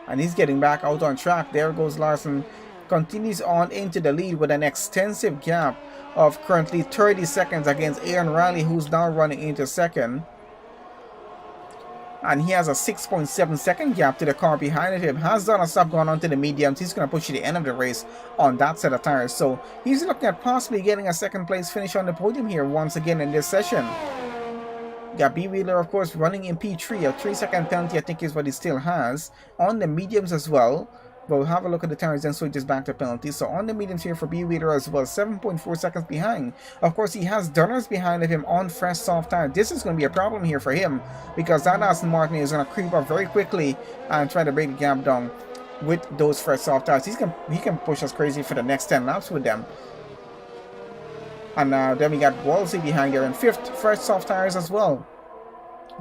And he's getting back out on track. There goes Larson. Continues on into the lead with an extensive gap of currently 30 seconds against Aaron Riley, who's now running into second. And he has a 6.7 second gap to the car behind him. Has done a stop going on to the mediums. He's going to push to the end of the race on that set of tires. So he's looking at possibly getting a second place finish on the podium here once again in this session. Got B Wheeler, of course, running in P3. A 3-second penalty, I think, is what he still has. On the mediums as well. We'll have a look at the tires and switches back to penalties. So on the mediums here for B Wheeler as well, 7.4 seconds behind. Of course, he has Dunners behind of him on fresh soft tire. This is going to be a problem here for him because that Aston Martin is going to creep up very quickly and try to break the gap down with those fresh soft tires. He can push us crazy for the next 10 laps with them. And then we got Wolsey behind here in 5th, fresh soft tires as well.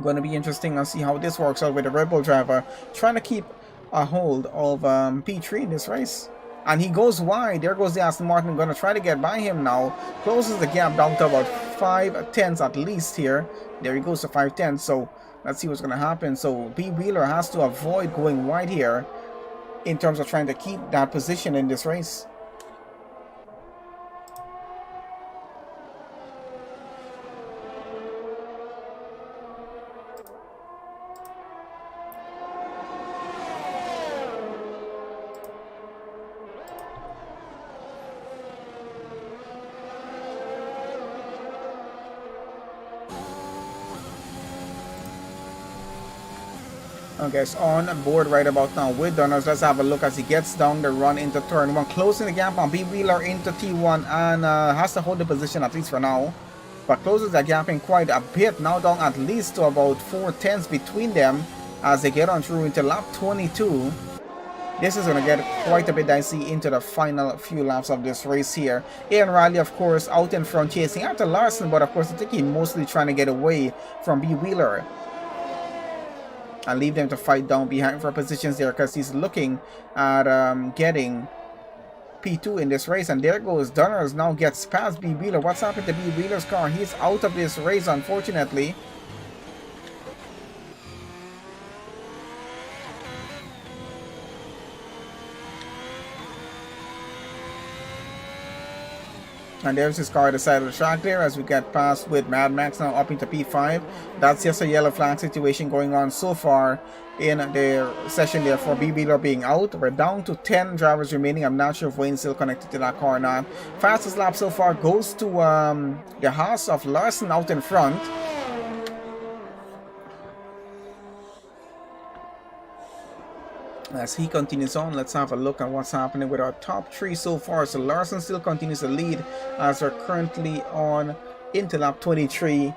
Going to be interesting to see how this works out with the Red Bull driver trying to keep a hold of P3 in this race. And he goes wide. There goes the Aston Martin. Going to try to get by him now. Closes the gap down to about 5 tenths at least here. There he goes to 5 tenths. So let's see what's going to happen. So B Wheeler has to avoid going wide here in terms of trying to keep that position in this race. Okay, so on board right about now with Dunners. Let's have a look as he gets down the run into turn 1, closing the gap on B Wheeler into T1 and has to hold the position at least for now, but closes the gap in quite a bit, now down at least to about 4 tenths between them as they get on through into lap 22. This is going to get quite a bit dicey into the final few laps of this race here. Aaron Riley, of course, out in front chasing after Larson, but of course I think he's mostly trying to get away from B Wheeler and leave them to fight down behind for positions there because he's looking at getting P2 in this race. And there goes Dunners, now gets past B Wheeler. What's happened to B Wheeler's car? He's out of this race, unfortunately. And there's his car at the side of the track there as we get past with Mad Max now up into P5. That's just a yellow flag situation going on so far in the session there for B Wheeler being out. We're down to 10 drivers remaining. I'm not sure if Wayne's still connected to that car or not. Fastest lap so far goes to the Haas of Larson out in front. As he continues on, let's have a look at what's happening with our top three so far. So Larson still continues to lead as we're currently on into lap 23.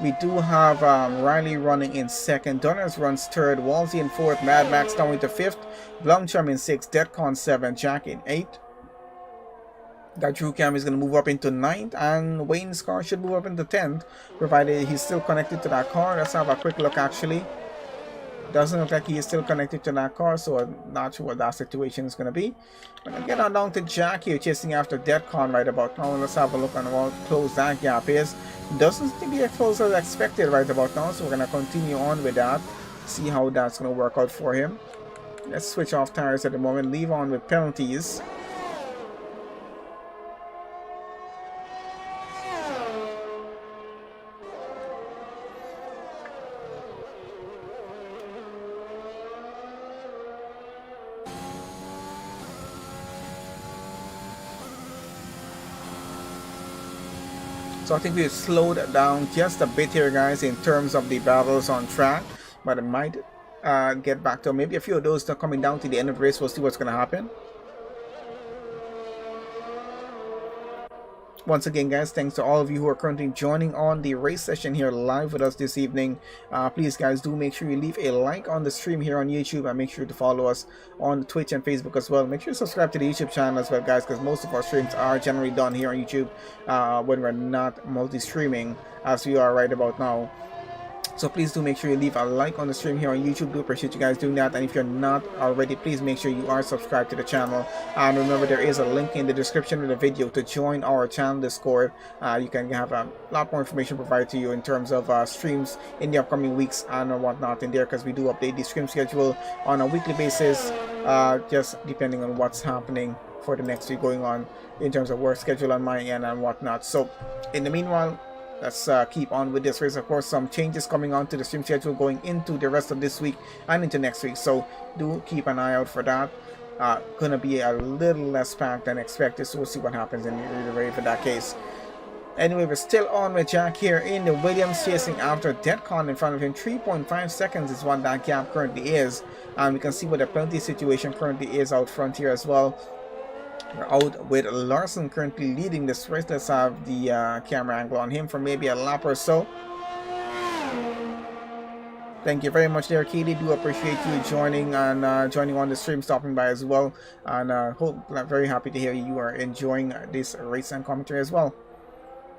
We do have Riley running in second, Donners runs third, Walsey in fourth, Mad Max down into fifth, Blumchum in sixth, Deadcon 7, Jack in 8. That Drew Cam is going to move up into 9th, and Wayne's car should move up into 10th, provided he's still connected to that car. Let's have a quick look actually. Doesn't look like he is still connected to that car, so I'm not sure what that situation is going to be. But I'll get on down to Jack here, chasing after Deadcon right about now. Let's have a look on how close that gap is. Doesn't seem to be as close as expected right about now, so we're going to continue on with that. See how that's going to work out for him. Let's switch off tires at the moment, leave on with penalties. So I think we've slowed down just a bit here, guys, in terms of the battles on track. But it might get back to maybe a few of those are coming down to the end of the race. We'll see what's going to happen. Once again, guys, thanks to all of you who are currently joining on the race session here live with us this evening. Please, guys, do make sure you leave a like on the stream here on YouTube, and make sure to follow us on Twitch and Facebook as well. Make sure to subscribe to the YouTube channel as well, guys, because most of our streams are generally done here on YouTube when we're not multi-streaming as we are right about now. So please do make sure you leave a like on the stream here on YouTube. Do appreciate you guys doing that. And if you're not already, please make sure you are subscribed to the channel. And remember, there is a link in the description of the video to join our channel Discord. You can have a lot more information provided to you in terms of streams in the upcoming weeks and whatnot in there, because we do update the stream schedule on a weekly basis, just depending on what's happening for the next week going on in terms of work schedule on my end and whatnot. So in the meanwhile, let's keep on with this race. Of course, some changes coming on to the stream schedule going into the rest of this week and into next week, so do keep an eye out for that. Gonna be a little less packed than expected, so we'll see what happens and you're really ready for that case. Anyway, we're still on with Jack here in the Williams, chasing after Deadcon in front of him. 3.5 seconds is what that gap currently is, and we can see what the penalty situation currently is out front here as well. We're out with Larson currently leading this race. Let's have the camera angle on him for maybe a lap or so. Thank you very much there, Katie. Do appreciate you joining and joining on the stream, stopping by as well. And I'm very happy to hear you are enjoying this race and commentary as well.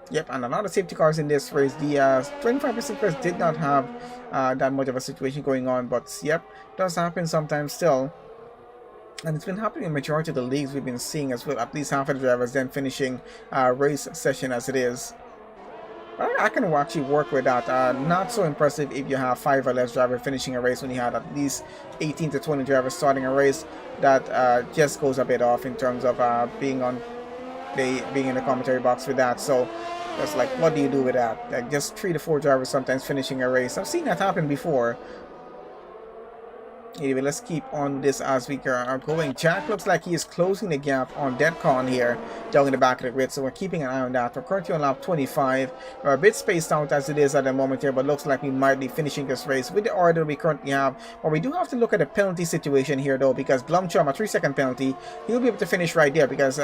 Yep, and a lot of safety cars in this race. The 25% race did not have that much of a situation going on, but yep, does happen sometimes still. And it's been happening in the majority of the leagues we've been seeing as well. At least half of the drivers then finishing race session as it is. I can actually work with that. Not so impressive if you have 5 or less drivers finishing a race when you had at least 18 to 20 drivers starting a race. That just goes a bit off in terms of being in the commentary box with that. So it's like, what do you do with that? Like just 3 to 4 drivers sometimes finishing a race. I've seen that happen before. Anyway, let's keep on this as we are going. Jack looks like he is closing the gap on Deadcon here down in the back of the grid, so we're keeping an eye on that. We're currently on lap 25. We're a bit spaced out as it is at the moment here, but looks like we might be finishing this race with the order we currently have. But we do have to look at the penalty situation here though, because Blumchum, a 3-second penalty, he'll be able to finish right there, because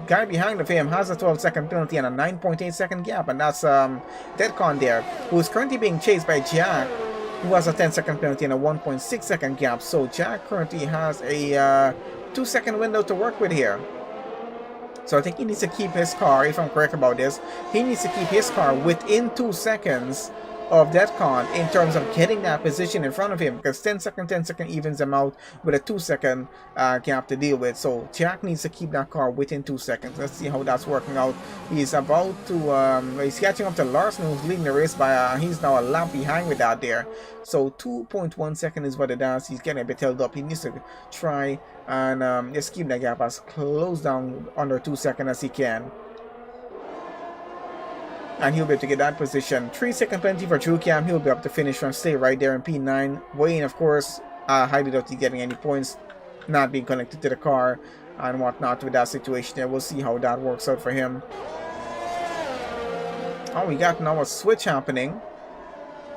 guy behind of him has a 12-second penalty and a 9.8-second gap, and that's Deadcon there, who's currently being chased by Jack, who has a 10-second penalty and a 1.6-second gap. So Jack currently has a 2-second window to work with here. So I think he needs to keep his car, if I'm correct about this, he needs to keep his car within 2 seconds of Deadcon in terms of getting that position in front of him, because 10-second evens them out with a 2-second gap to deal with. So Jack needs to keep that car within 2 seconds. Let's see how that's working out. He's about to he's catching up to Larson, who's leading the race by he's now a lap behind with that there. So 2.1 seconds is what it does. He's getting a bit held up. He needs to try and just keep that gap as close down under 2 seconds as he can. And he'll be able to get that position. 3-second penalty for Drew Cam. He'll be able to finish from stay right there in P9. Wayne, of course, highly doubt he's getting any points, not being connected to the car and whatnot with that situation there. We'll see how that works out for him. Oh, we got now a switch happening.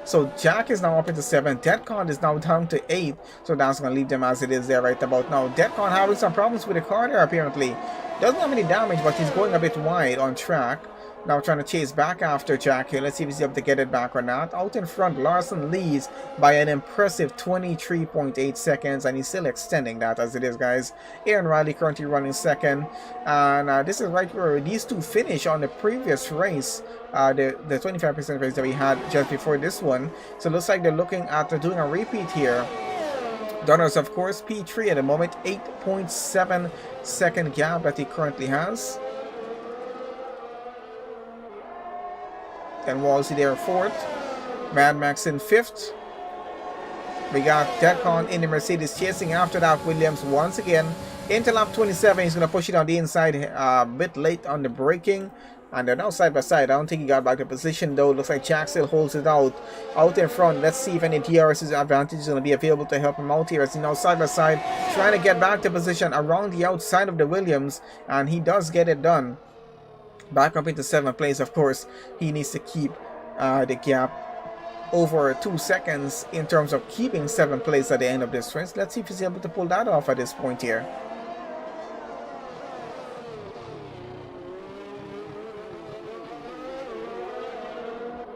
So Jack is now up into 7. Deadcon is now down to 8. So that's going to leave them as it is there right about now. Deadcon having some problems with the car there apparently. Doesn't have any damage, but he's going a bit wide on track. Now trying to chase back after Jack here. Let's see if he's able to get it back or not. Out in front, Larson leads by an impressive 23.8 seconds, and he's still extending that as it is, guys. Aaron Riley currently running second, and this is right where these two finish on the previous race, the 25% race that we had just before this one. So it looks like they're looking at doing a repeat here. Donners, of course, P3 at the moment, 8.7 second gap that he currently has. And Walsey there 4th. Mad Max in 5th. We got Deadcon in the Mercedes chasing after that. Williams once again into lap 27. He's going to push it on the inside a bit late on the braking. And they're now side by side. I don't think he got back to position though. Looks like Jack still holds it out in front. Let's see if any DRS's advantage is going to be available to help him out here as he now side by side trying to get back to position around the outside of the Williams. And he does get it done. Back up into 7th place, of course. He needs to keep the gap over 2 seconds in terms of keeping 7th place at the end of this race. Let's see if he's able to pull that off at this point here.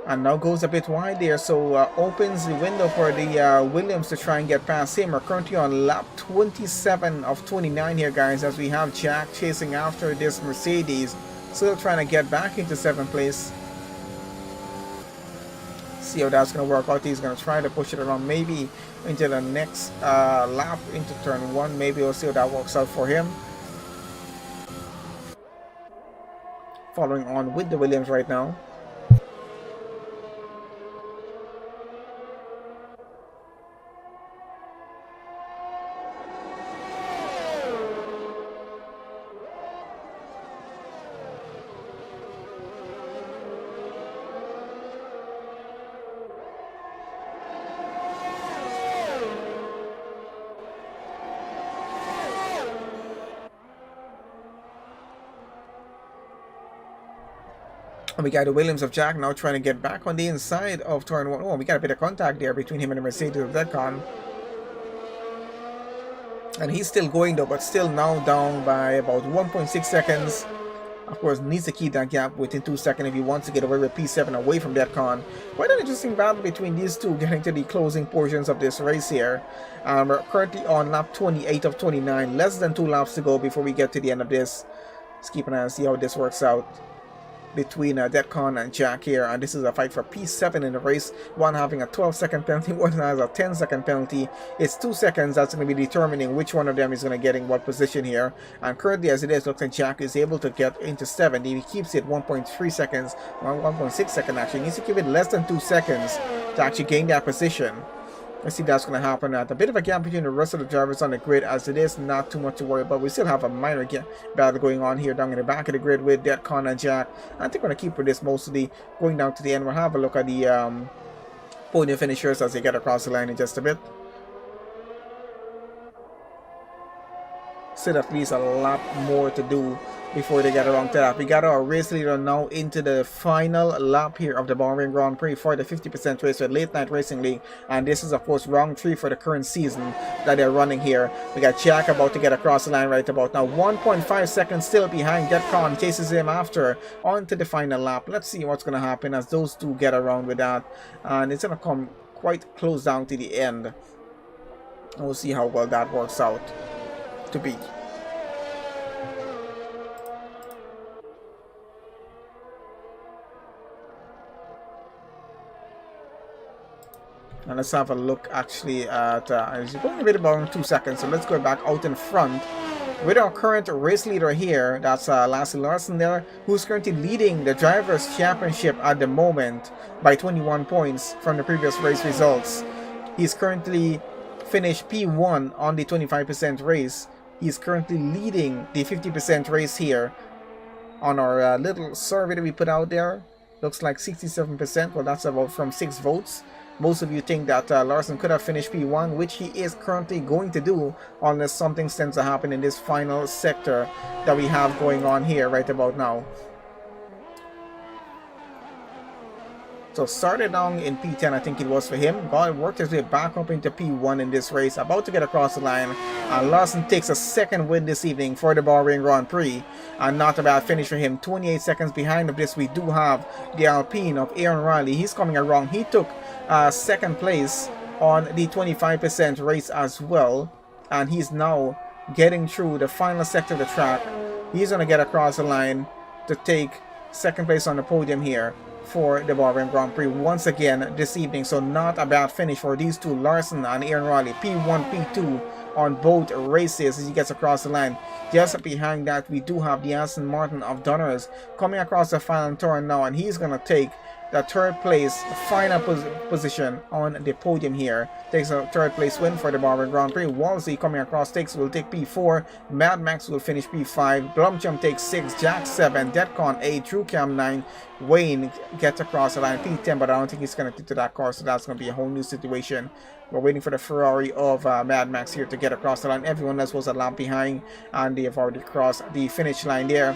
And now goes a bit wide there, so opens the window for the Williams to try and get past him. We're currently on lap 27 of 29 here, guys, as we have Jack chasing after this Mercedes. Still trying to get back into 7th place. See how that's going to work out. He's going to try to push it around maybe into the next lap into turn 1. Maybe we'll see how that works out for him. Following on with the Williams right now. And we got the Williams of Jack now trying to get back on the inside of turn 1. Oh, we got a bit of contact there between him and the Mercedes of Deadcon. And he's still going though, but still now down by about 1.6 seconds. Of course, needs to keep that gap within 2 seconds if he wants to get away with P7 away from Deadcon. Quite an interesting battle between these two getting to the closing portions of this race here. We're currently on lap 28 of 29. Less than 2 laps to go before we get to the end of this. Let's keep an eye and see how this works out between Deadcon and Jack here, and this is a fight for P7 in the race. One having a 12-second penalty, one has a 10-second penalty. It's 2 seconds that's going to be determining which one of them is going to get in what position here. And currently, as it is, looks like Jack is able to get into 7. He keeps it 1.3 seconds, 1.6 seconds actually. He needs to keep it less than 2 seconds to actually gain that position. Let's see if that's going to happen. A bit of a gap between the rest of the drivers on the grid as it is. Not too much to worry about. We still have a minor battle going on here down in the back of the grid with Deadcon and Jack. I think we're going to keep with this mostly going down to the end. We'll have a look at the podium finishers as they get across the line in just a bit. Still at least a lot more to do before they get around to that. We got our race leader now into the final lap here of the BAHRAIN Grand Prix for the 50% race with Late Night Racing League, and this is of course round 3 for the current season that they're running here. We got Jack about to get across the line right about now. 1.5 seconds still behind. Deadcon chases him after onto the final lap. Let's see what's going to happen as those two get around with that, and it's going to come quite close down to the end, and we'll see how well that works out to be. And let's have a look actually at, it's going a bit about 2 seconds, so let's go back out in front with our current race leader here. That's Lasse Larson there, who's currently leading the Drivers' Championship at the moment by 21 points from the previous race results. He's currently finished P1 on the 25% race. He's currently leading the 50% race here on our little survey that we put out there. Looks like 67%. Well, that's about from 6 votes. Most of you think that Larson could have finished P1, which he is currently going to do unless something tends to happen in this final sector that we have going on here right about now. So started down in P10, I think it was for him. Worked his way back up into P1 in this race, about to get across the line. And Lawson takes a second win this evening for the Bahrain Grand Prix. And not a bad finish for him. 28 seconds behind of this, we do have the Alpine of Aaron Riley. He's coming around. He took second place on the 25% race as well. And he's now getting through the final sector of the track. He's going to get across the line to take second place on the podium here for the Bahrain Grand Prix once again this evening. So not a bad finish for these two, Larson and Aaron Riley. P1, P2 on both races as he gets across the line. Just behind that, we do have the Aston Martin of Donners coming across the final turn now, and he's going to take the third place final position on the podium here. Takes a third place win for the Bahrain Grand Prix. Wolsey coming across will take P4. Mad Max will finish P5. Blumchum takes 6. Jack 7. Deadcon 8. TrueCam 9. Wayne gets across the line P10, but I don't think he's connected to that car, so that's going to be a whole new situation. We're waiting for the Ferrari of Mad Max here to get across the line. Everyone else was a lap behind, and they have already crossed the finish line there,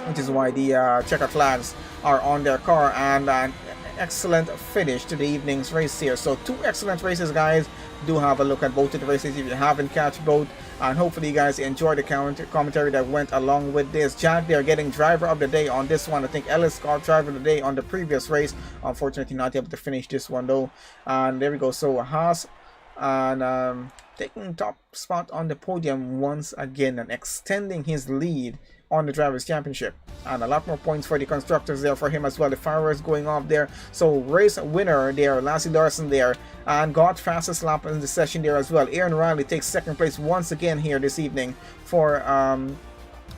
which is why the checker flags are on their car. And an excellent finish to the evening's race here. So two excellent races, guys. Do have a look at both of the races if you haven't catch both, and hopefully you guys enjoy the commentary that went along with this. Jack there getting driver of the day on this one. I think Ellis got driver of the day on the previous race. Unfortunately not able to finish this one though. And there we go. So Haas and taking top spot on the podium once again and extending his lead on the Drivers' Championship. And a lot more points for the constructors there for him as well. The fireworks going off there. So race winner there, Lassie Larson there, and got fastest lap in the session there as well. Aaron Riley takes second place once again here this evening for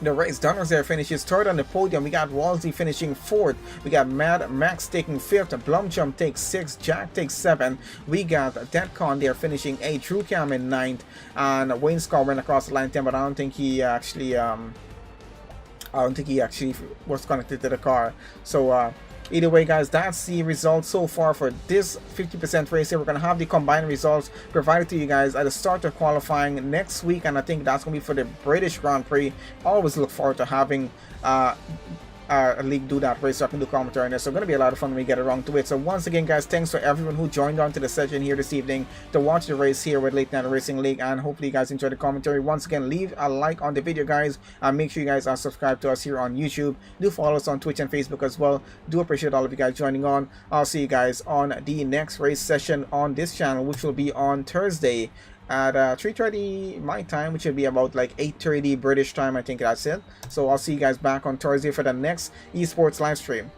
the race. Donners there finishes third on the podium. We got Wolsey finishing fourth. We got Mad Max taking fifth. Blumchum takes 6. Jack takes 7. We got Deadcon there finishing 8. TrueCam in 9th. And Wayne Scott went across the line 10, but I don't think he actually was connected to the car. So either way, guys, that's the results so far for this 50% race here. We're going to have the combined results provided to you guys at the start of qualifying next week, and I think that's going to be for the British Grand Prix. Always look forward to having a league do that race so I can do commentary on this. So it's going to be a lot of fun when we get around to it. So once again, guys, thanks to everyone who joined on to the session here this evening to watch the race here with Late Night Racing League, and hopefully you guys enjoyed the commentary. Once again, leave a like on the video, guys, and make sure you guys are subscribed to us here on YouTube. Do follow us on Twitch and Facebook as well. Do appreciate all of you guys joining on. I'll see you guys on the next race session on this channel, which will be on Thursday at 3:30 my time, which will be about like 8:30 British time. I think that's it. So I'll see you guys back on Thursday for the next esports live stream.